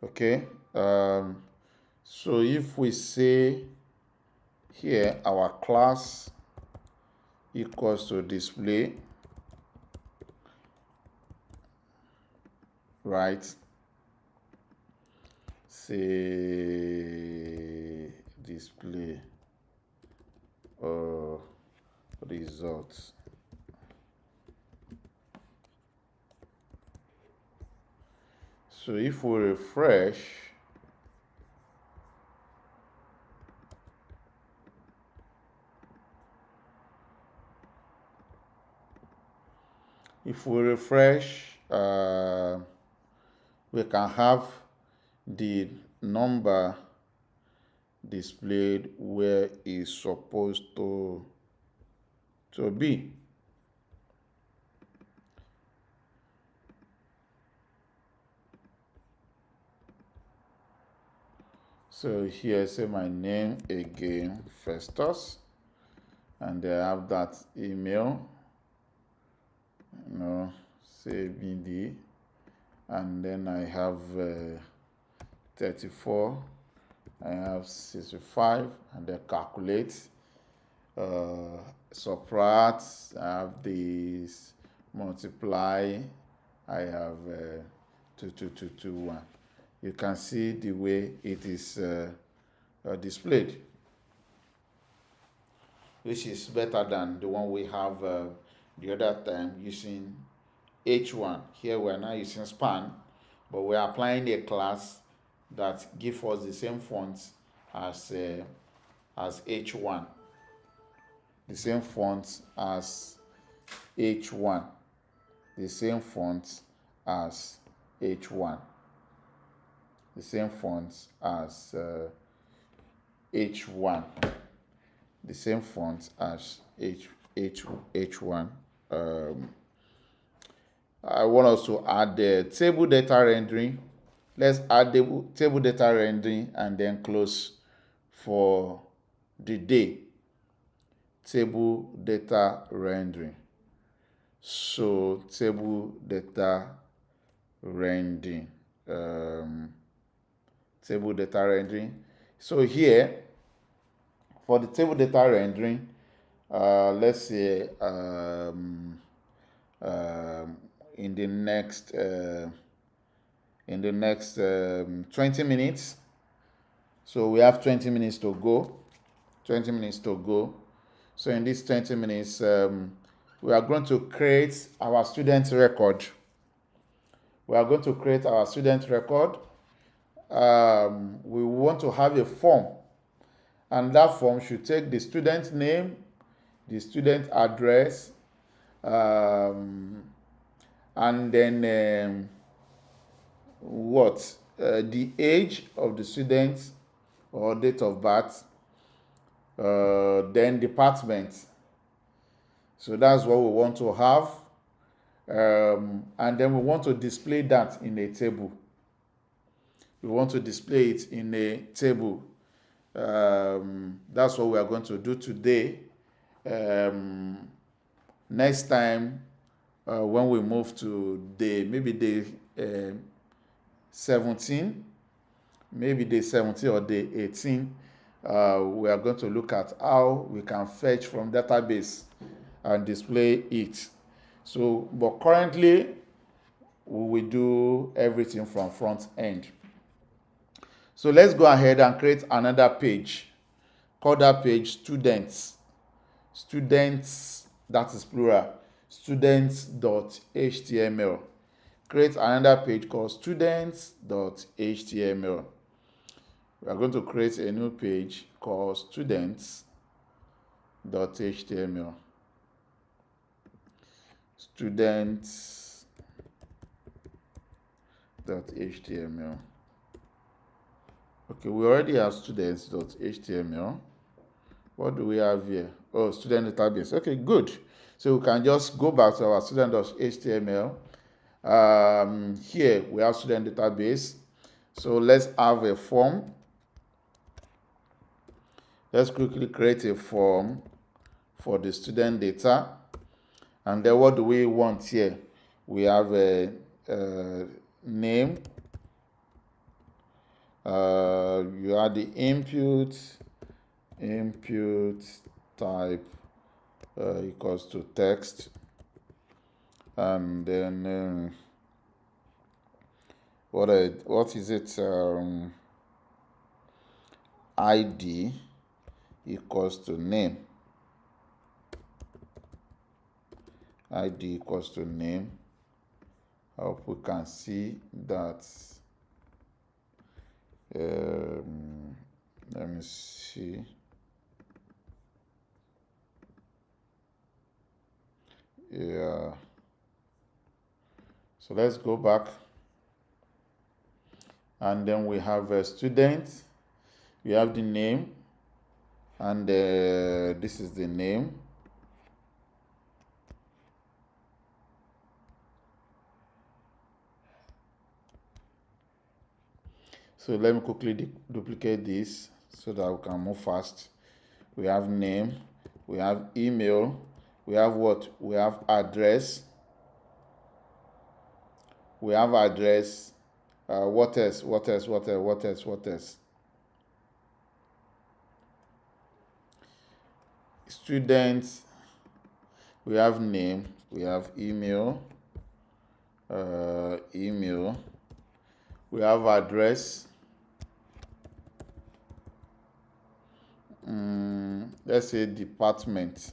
Okay. So if we say here our class equals to display, right? Say display results. So if we refresh, we can have the number displayed where it's supposed to be. So here, say my name again, Festus, and I have that email, say BD, and then I have 34, I have 65, and then calculate, subtract, I have this, multiply, I have 22221. You can see the way it is displayed, which is better than the one we have the other time using H1. Here we are now using span, but we are applying a class that gives us the same font as H1. The same font as H1. The same font as H1. The same font as H1. The same font as H1. I want us to add the table data rendering. Let's add the table data rendering and then close for the day. Table data rendering. So table data rendering. Table data rendering. So here, for the table data rendering, let's say in the next 20 minutes. So we have 20 minutes to go. 20 minutes to go. So in these 20 minutes, we are going to create our student record. We are going to create our student record. we want to have a form, and that form should take the student name, the student address, and then the age of the student or date of birth, then department. So that's what we want to have, and then we want to display that in a table. We want to display it in a table. That's what we are going to do today. Next time, when we move to day 17, maybe day 17 or day 18, we are going to look at how we can fetch from database and display it. So, but currently, we will do everything from front end. So let's go ahead and create another page. Call that page students. Students, that is plural. Students.html. Create another page called students.html. We are going to create a new page called students.html. Students.html. Okay, we already have students.html. What do we have here? Oh, student database. Okay, good. So we can just go back to our student.html. Here we have student database. So let's have a form. Let's quickly create a form for the student data. And then what do we want here? We have a name. You add the input type equals to text, and then what is it? ID equals to name. ID equals to name. I hope we can see that. Let me see. Yeah. So let's go back. And then we have a student. We have the name. And this is the name. So let me quickly duplicate this so that we can move fast. We have name, we have email, we have what? We have address. We have address. What else? Students. We have name, we have email, we have address. Let's say department.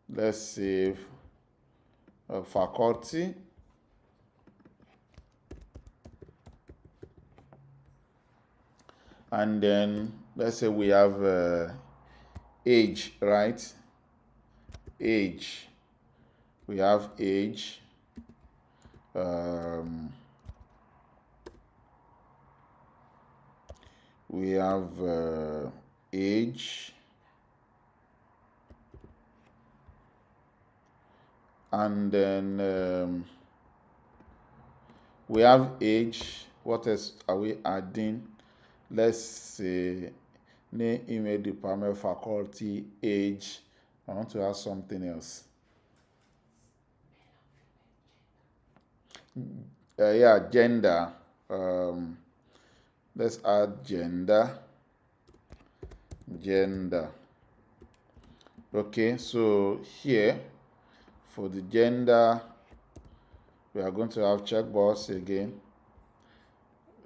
Let's say faculty. And then let's say we have age, right? Age. We have age. We have age. And then we have age. What else are we adding? Let's say name, email, department, faculty, age. I want to add something else. Gender. Let's add gender. Okay, so here for the gender, we are going to have checkbox again.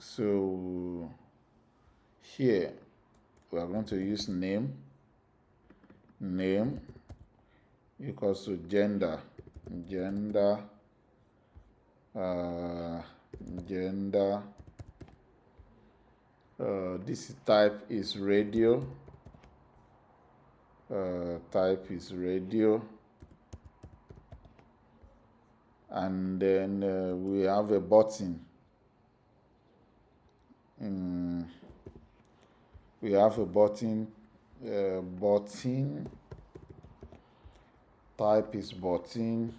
So here we are going to use name equals to gender. gender, gender. This type is radio. Type is radio. And then we have a button. We have a button. Button. Type is button.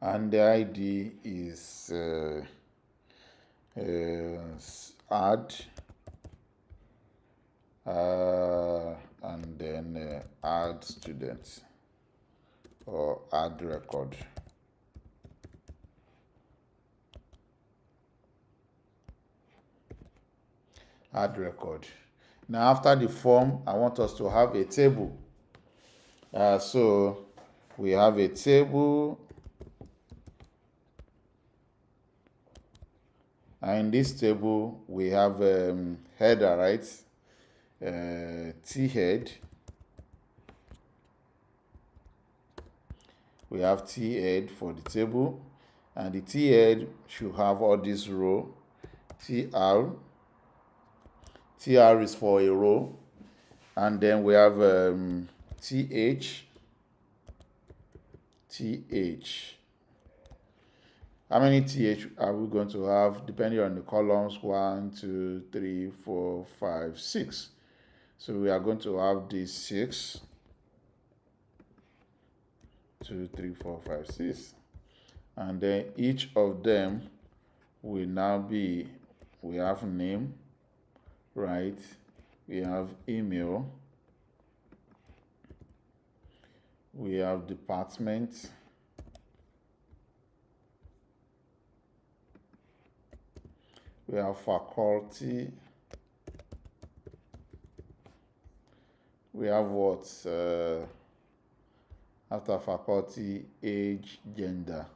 And the ID is add, and then add students or add record. Add record. Now after the form, I want us to have a table. So we have a table. And in this table, we have header, right? T head. We have T head for the table. And the T head should have all this row. TR. TR is for a row. And then we have TH. TH. How many TH are we going to have depending on the columns? 1, 2, 3, 4, 5, 6. So we are going to have these 6. 2, 3, 4, 5, 6. And then each of them will now be, we have name, right? We have email. We have department. We have faculty. We have what? After faculty, age, gender.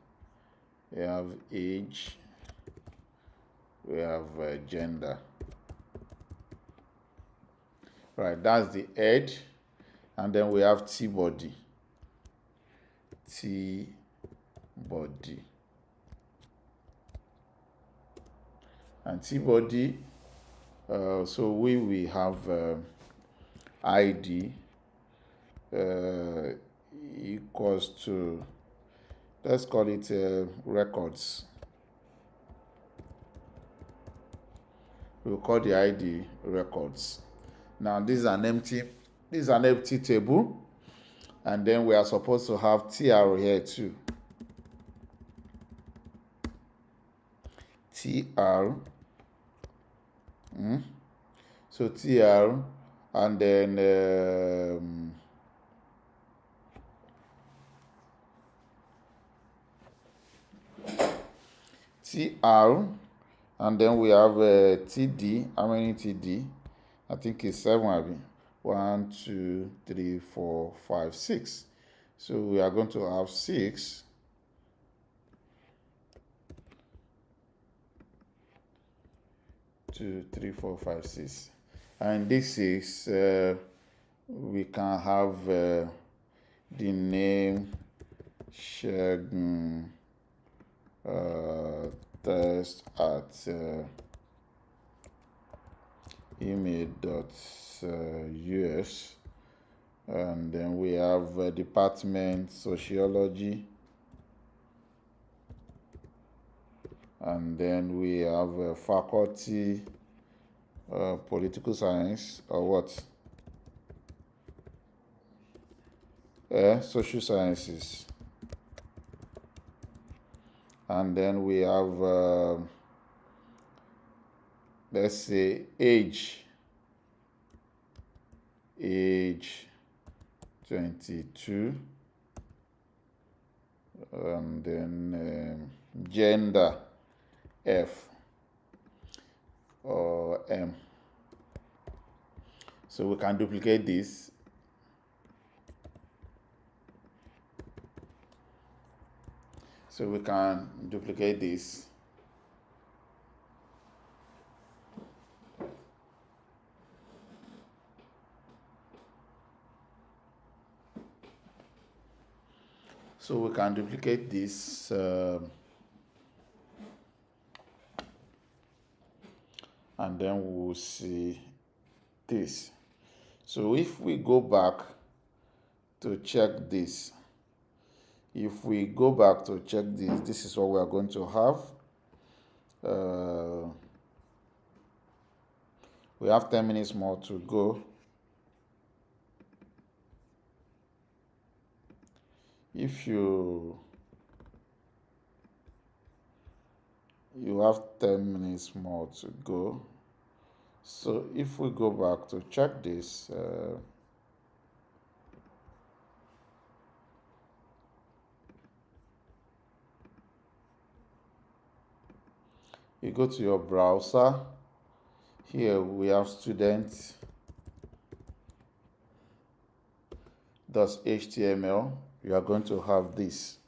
We have age. We have gender. Right, that's the head. And then we have T-body. T-body. And T-body, so we have ID equals to, let's call it records. We'll call the ID records. Now this is an empty table, and then we are supposed to have TR here too. TR. So TR, and then TR, and then we have TD. How many TD? I think it's 7. I mean, 1, 2, 3, 4, 5, 6. So we are going to have 6. 2, 3, 4, 5, 6. And this is we can have the name Shegun test at email.us, and then we have department sociology, and then we have faculty political science, or what? Social sciences. And then we have let's say age 22, and then gender F or M. So we can duplicate this. So we can duplicate this. So we can duplicate this and then we will see this. So if we go back to check this, this is what we are going to have. We have 10 minutes more to go. If you have 10 minutes more to go. So if we go back to check this, you go to your browser. Here we have student.html. You are going to have this.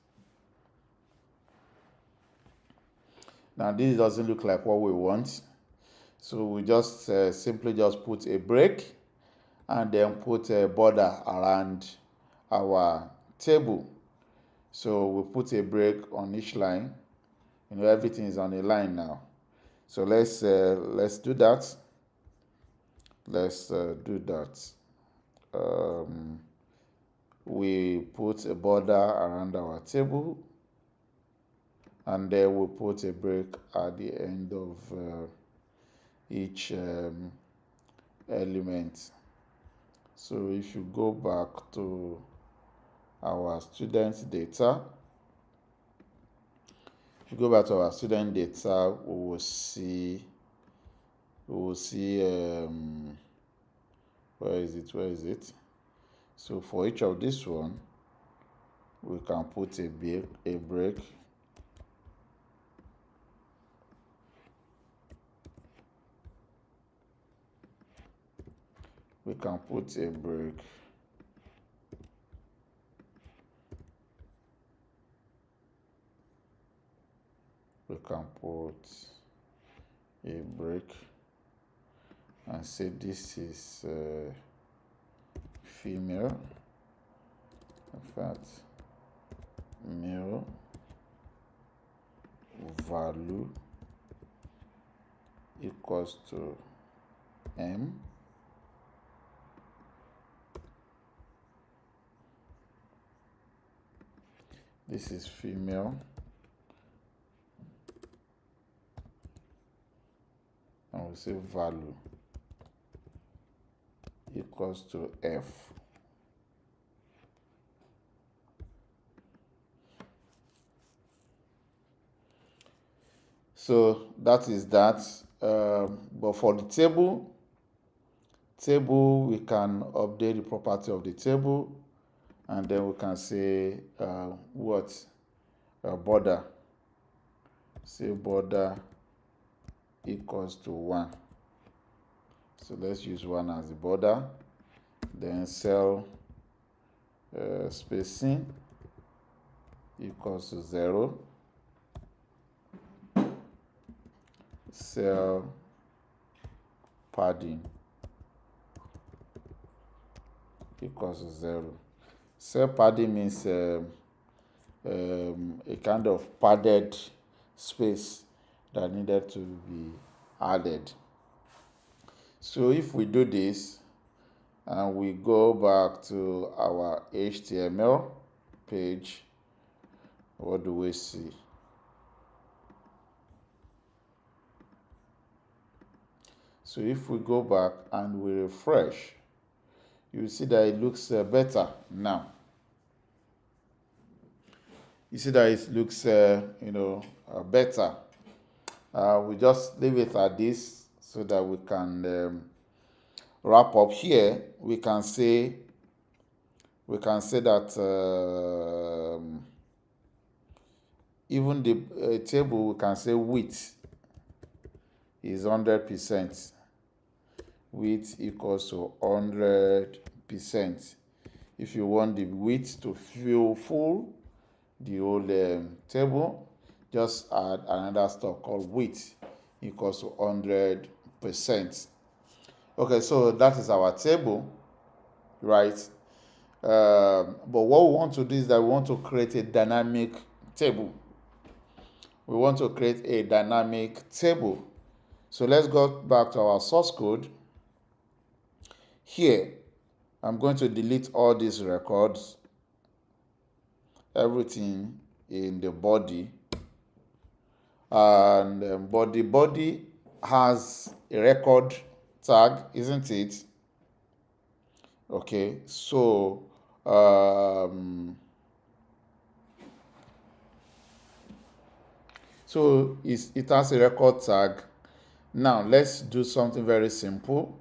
Now this doesn't look like what we want. So we just simply just put a break and then put a border around our table. So we put a break on each line. Everything is on a line now. So let's do that. We put a border around our table, and then we put a break at the end of each element. So if you go back to our student data, we will see where is it? So for each of this one, we can put a break. We can put a break. We can put a break and say this is female. In fact, male value equals to M. This is female. And we say value equals to F. So that is that. But for the table, we can update the property of the table, and then we can say border. Say border equals to 1. So let's use 1 as the border. Then cell spacing equals to 0. Cell padding equals to 0. Cell padding means a kind of padded space that needed to be added. So if we do this and we go back to our HTML page, what do we see? So if we go back and we refresh, you see that it looks better now. You see that it looks better. We just leave it at this so that we can wrap up here. We can say that even the table, we can say width is 100%. Width equals to 100%. If you want the width to feel full, the whole table, just add another stuff called width equals to 100%. Okay, so that is our table, right? But what we want to do is that we want to create a dynamic table. We want to create a dynamic table. So let's go back to our source code. Here, I'm going to delete all these records, everything in the body. And but the body has a record tag, isn't it? Okay, so it has a record tag. Now let's do something very simple.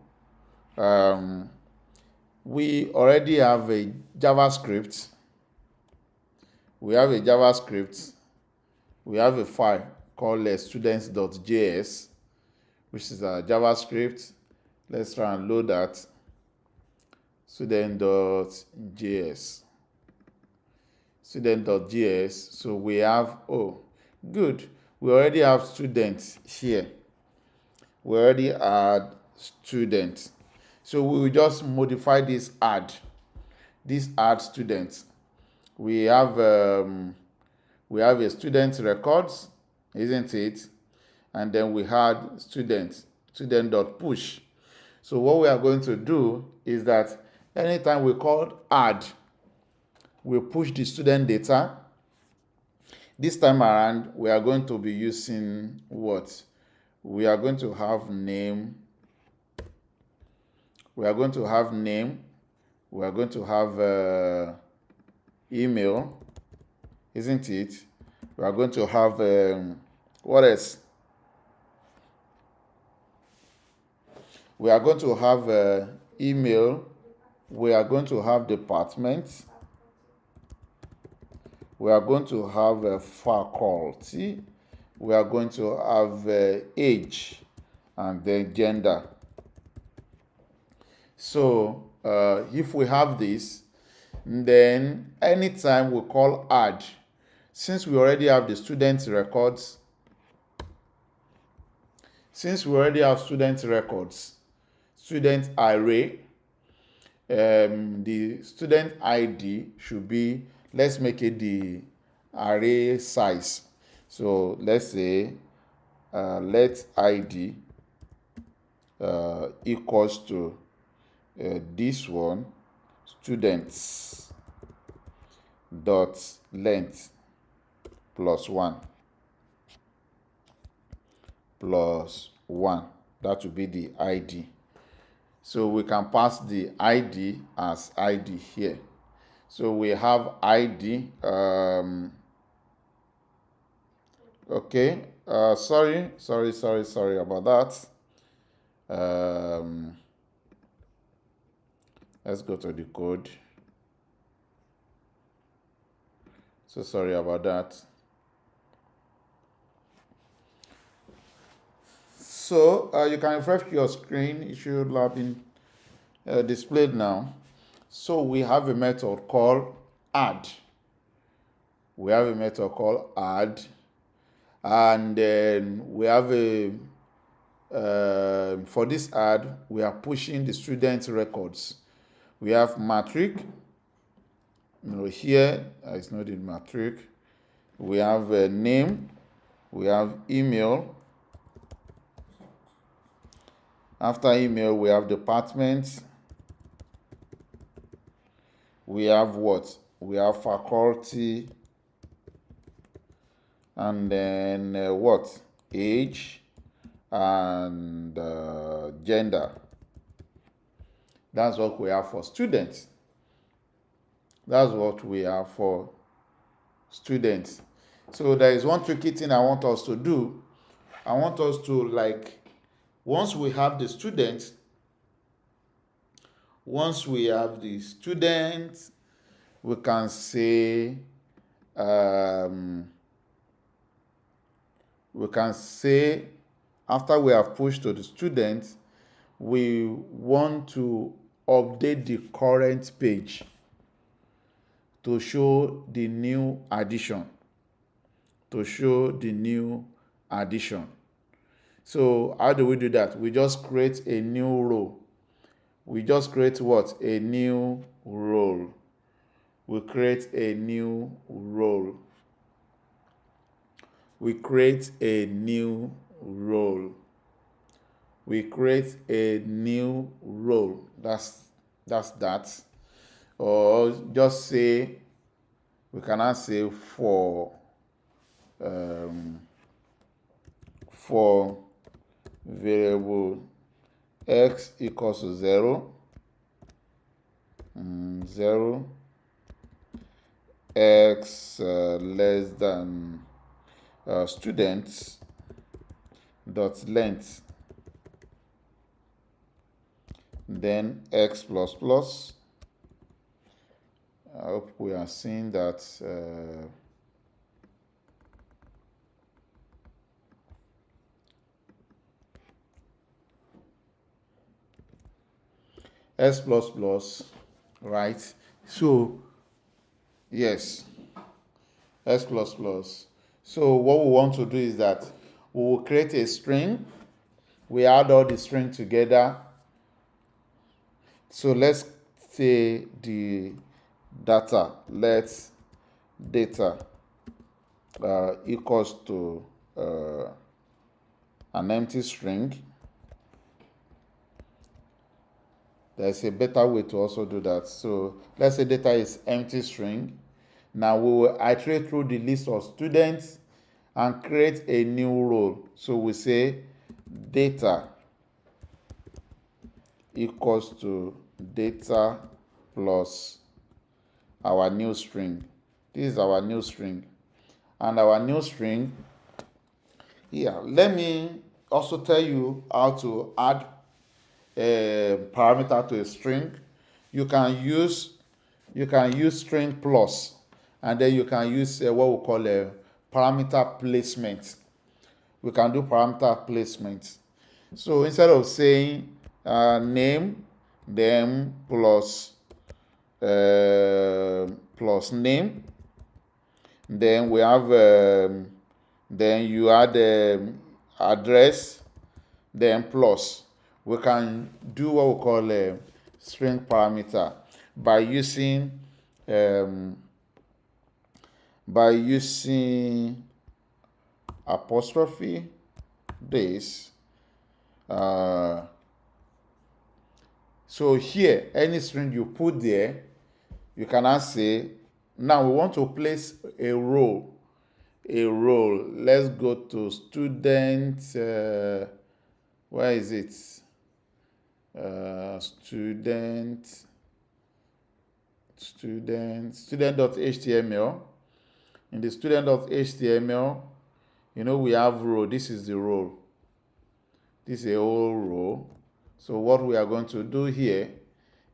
We already have a JavaScript. We have a file called students.js, which is a JavaScript. Let's try and load that. Student.js. So we have, good. We already have students here. We already add students. So we will just modify this add students. We have a student records, isn't it? And then we had student.push. So what we are going to do is that anytime we call add, we push the student data. This time around, we are going to be using what? We are going to have name. We are going to have email, isn't it? We are going to have what else? We are going to have email. We are going to have department. We are going to have faculty. We are going to have age and then gender. So if we have this, then anytime we call add, since we already have the student records, student array, the student ID should be, let's make it the array size. So let's say let ID equals to this one, students dot length plus 1. That will be the ID. So we can pass the ID as ID here. So we have ID. Okay. Sorry about that. Let's go to the code. So sorry about that. So you can refresh your screen. It should have been displayed now. So we have a method called add. And then we have for this add, we are pushing the student records. We have matric. Here it's not in matric. We have a name. We have email. After email, we have department. We have what? We have faculty. And then what? Age and gender. That's what we have for students. So there is one tricky thing I want us to do. I want us to, once we have the students, we can say after we have pushed to the students, we want to update the current page to show the new addition. So how do we do that? We just create a new row. We just create what? A new role. we create a new role. We create a new role. We create a new role. That's that. Or just say, we cannot say for variable x equals to 0, 0, x less than students dot length, then x plus plus. I hope we are seeing that. S plus plus, right? So yes, S plus plus. So what we want to do is that we will create a string. We add all the string together. So let's say the data. Let's data equals to an empty string. There's a better way to also do that. So let's say data is empty string. Now we will iterate through the list of students and create a new role. So we say data equals to data plus our new string. This is our new string. And our new string, let me also tell you how to add a parameter to a string. You can use string plus, and then you can use what we call a parameter placement. We can do parameter placement. So instead of saying name, then plus name, then we have then you add address, then plus. We can do what we call a string parameter by using apostrophe this. So here, any string you put there, you cannot say, now we want to place a role. Let's go to student. Where is it? Student.html. In the student.html, we have row. This is the role. This is a whole row. So what we are going to do here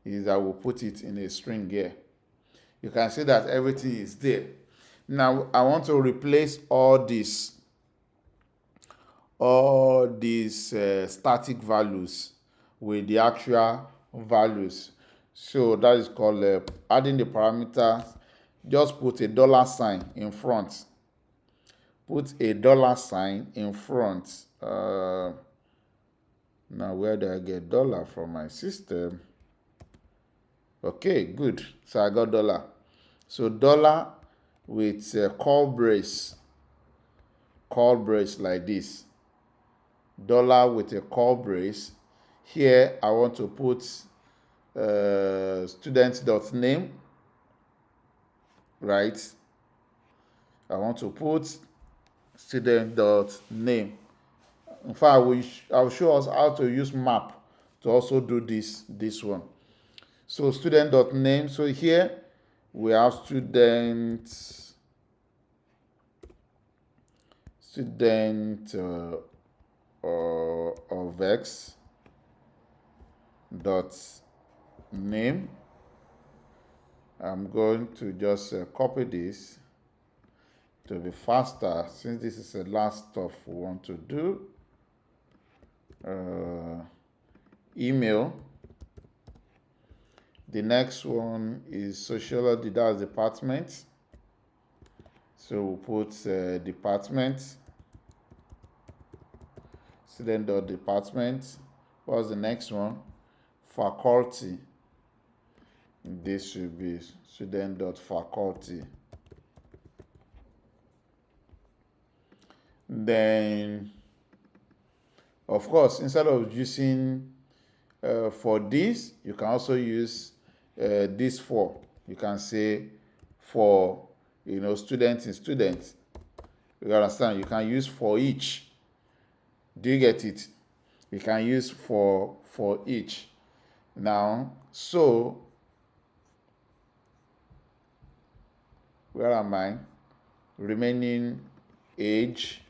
is that we'll put it in a string here. You can see that everything is there. Now I want to replace all these static values with the actual values. So that is called adding the parameters. Just put a $sign in front. Put a $sign in front. Now where do I get dollar from my system? Okay, good. So I got dollar. So dollar with call brace like this. Dollar with a call brace. Here I want to put student.name, right? I want to put student.name. In fact, I'll show us how to use map to also do this one. So student.name. So here we have student of x dot name. I'm going to just copy this to be faster, since this is the last stuff we want to do. Email. The next one is sociology, that's department. So we'll put department, student.department. What's the next one? Faculty. this should be student.faculty. Then, of course, instead of using for this, you can also use this for. You can say for, students in students. You understand? You can use for each. Do you get it? You can use for each. Now, so where am I? Remaining age,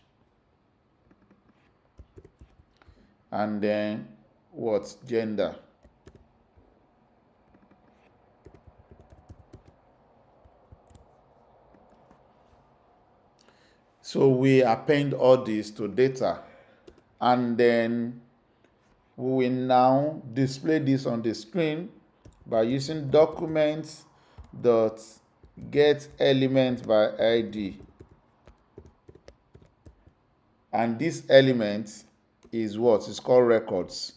and then what? Gender. So we append all this to data, and then we will now display this on the screen by using documents dot get element by ID. And this element is what is called records,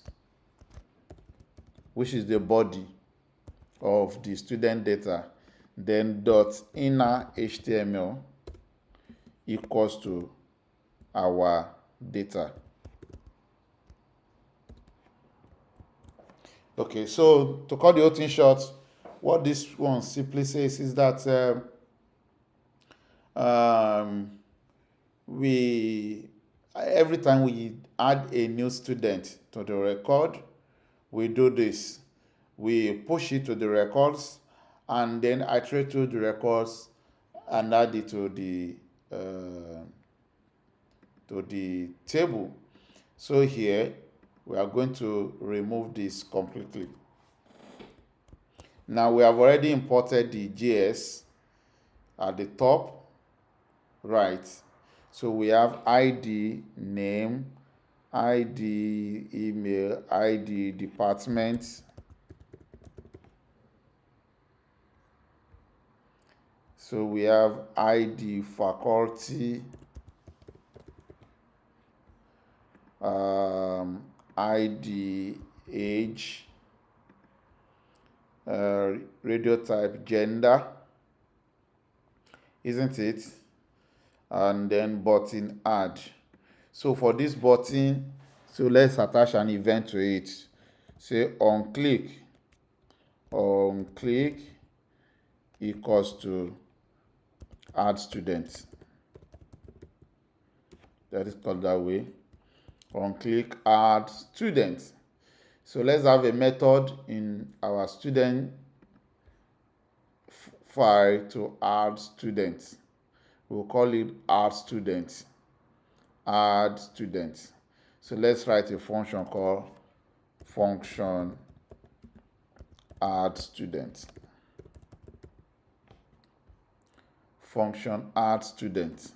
which is the body of the student data. Then dot inner HTML equals to our data. Okay, so to cut the whole thing short, what this one simply says is that every time we add a new student to the record, we do this. We push it to the records, and then iterate through the records and add it to the table. So here we are going to remove this completely. Now we have already imported the JS at the top right. So we have ID name, ID email, ID department. So we have ID faculty, ID age, radio type gender, isn't it? And then button add. So for this button, so let's attach an event to it. Say on click equals to add student. That is called that way. On click add student. So let's have a method in our student file to add students. We'll call it add student. Add student. So let's write a function called function add student. Function add student.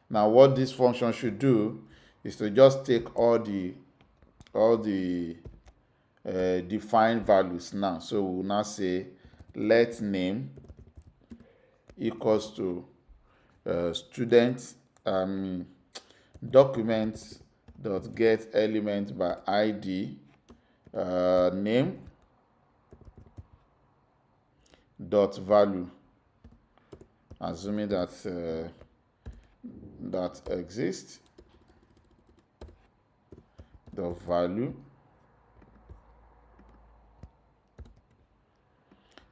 Now what this function should do is to just take all the defined values now. So we'll now say let name equals to student document dot get element by ID name dot value, assuming that that exists, the value.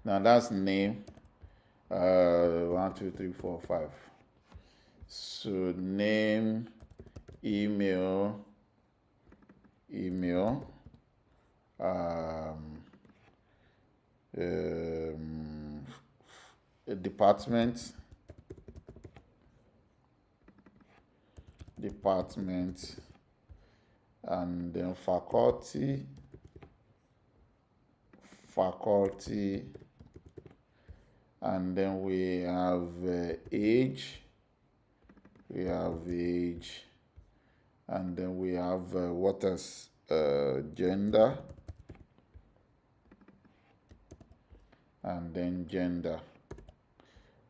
Now that's name 1 2 3 4 5. So name, email, department, and then faculty, and then we have age, and then we have what else? Gender, and then gender.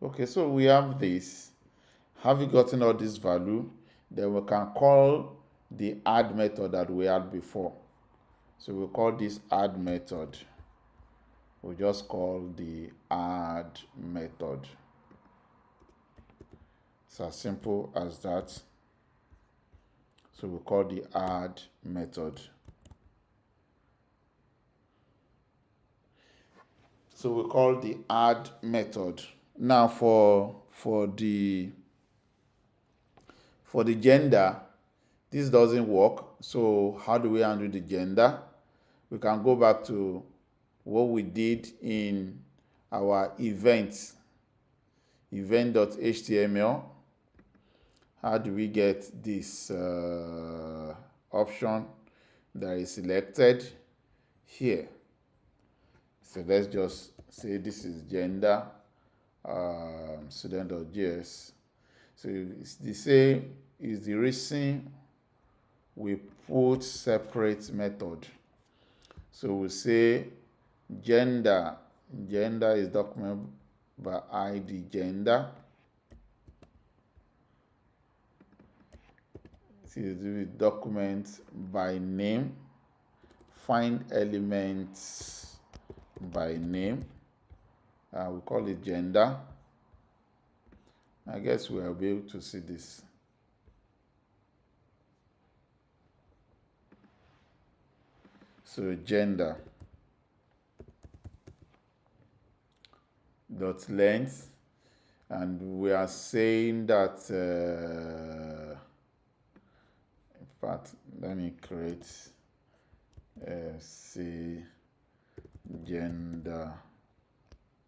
Okay, so we have this. Have you gotten all this value? Then we can call the add method that we had before. So we'll call this add method. we'll just call the add method. It's as simple as that. So we'll call the add method. So we call the add method. Now for the gender, this doesn't work. So how do we handle the gender? We can go back to what we did in our event.html. How do we get this option that is selected here? So let's just say this is gender student.js. So it's the same is the reason we put separate method. So we say gender is document by ID gender. So we document by name, find elements by name. We call it gender. I guess we will be able to see this. So gender dot length, and we are saying that in fact, let me create say gender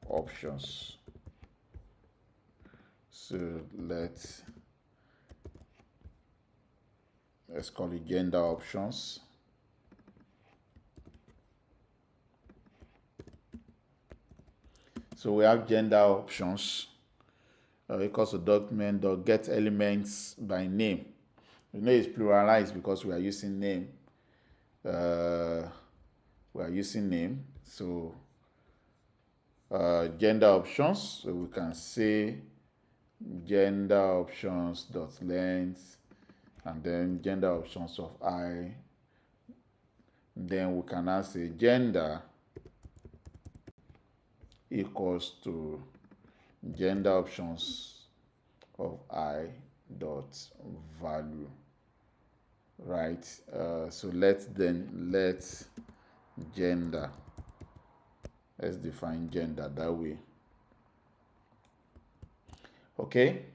options. So let's call it gender options. So we have gender options equals to document.get elements by name. You know it's pluralized because we are using name. So gender options. So we can say gender options dot length, and then gender options of I. Then we can now say gender equals to gender options of I dot value, right? So let's gender, let's define gender that way. Okay,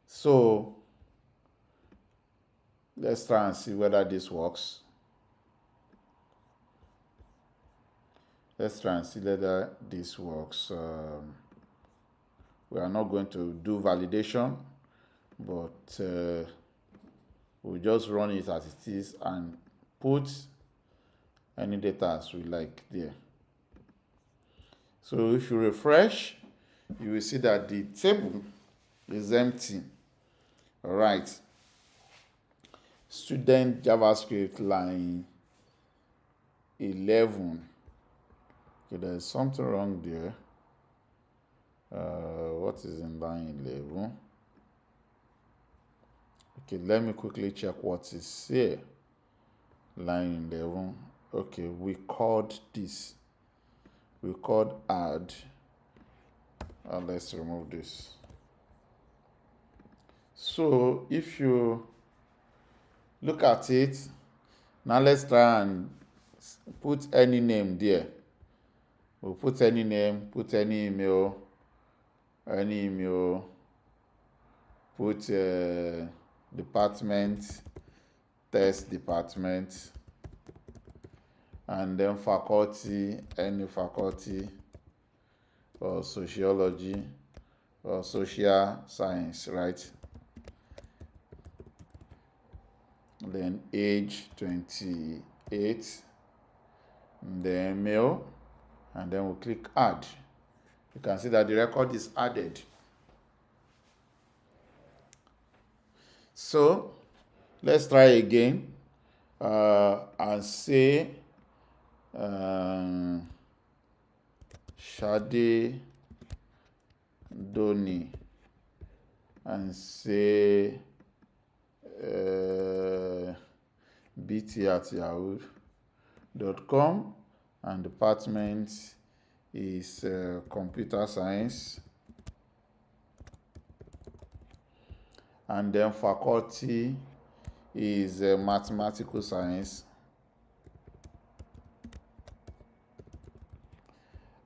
so let's try and see whether this works. Let's try and see whether this works. We are not going to do validation, but we'll just run it as it is and put any data as we like there. So if you refresh, you will see that the table is empty. All right. Student JavaScript line 11. Okay, there's something wrong there. What is in line 11? Okay, let me quickly check what is here. Line 11. Okay, we called this. We called add. Let's remove this. So if you look at it, now let's try and put any name there. We'll put any name, put any email, put department, test department, and then faculty, any faculty, or sociology, or social science, right? Then age 28, then male, and then we'll click add. You can see that the record is added. So let's try again and say Shade Doni, and say bt@yahoo.com, and department is computer science, and then faculty is mathematical science,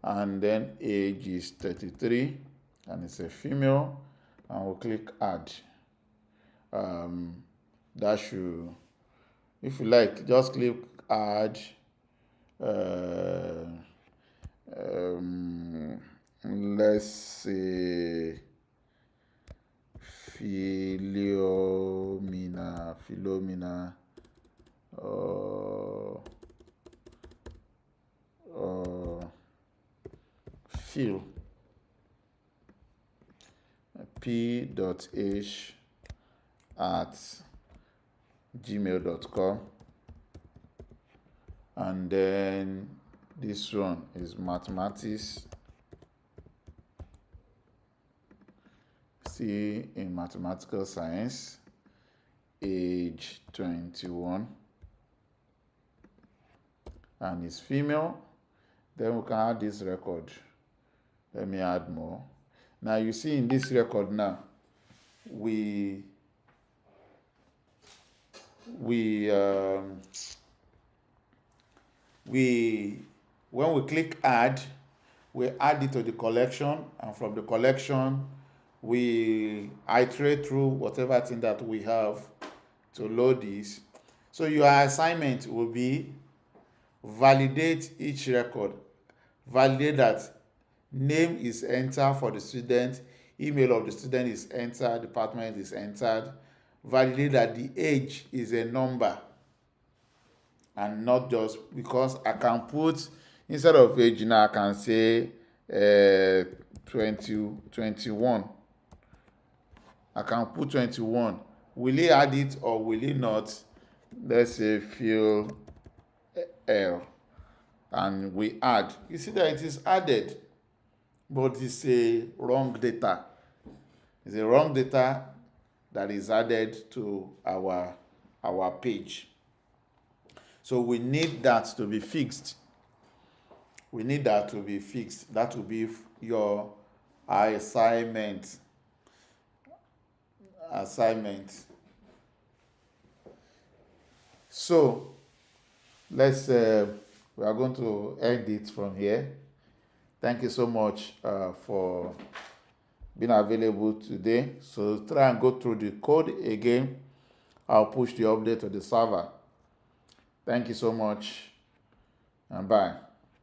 and then age is 33 and it's a female, and we'll click add. That should, if you like, just click add. Let's say Philomena, Phil, p.h@gmail.com, and then this one is mathematics, C in mathematical science, age 21, and is female. Then we can add this record. Let me add more. Now you see in this record now, when we click add, we add it to the collection, and from the collection we iterate through whatever thing that we have to load this. So your assignment will be validate each record. Validate that name is entered for the student, email of the student is entered, department is entered. Validate that the age is a number and not just, because I can put, instead of age now, I can say 21. I can put 21. Will he add it or will he not? Let's say Phil L, and we add. You see that it is added, but it's a wrong data. It's a wrong data that is added to our page. So we need that to be fixed. That will be your assignment. So let's we are going to end it from here. Thank you so much for being available today. So try and go through the code again. I'll push the update to the server. Thank you so much, and bye.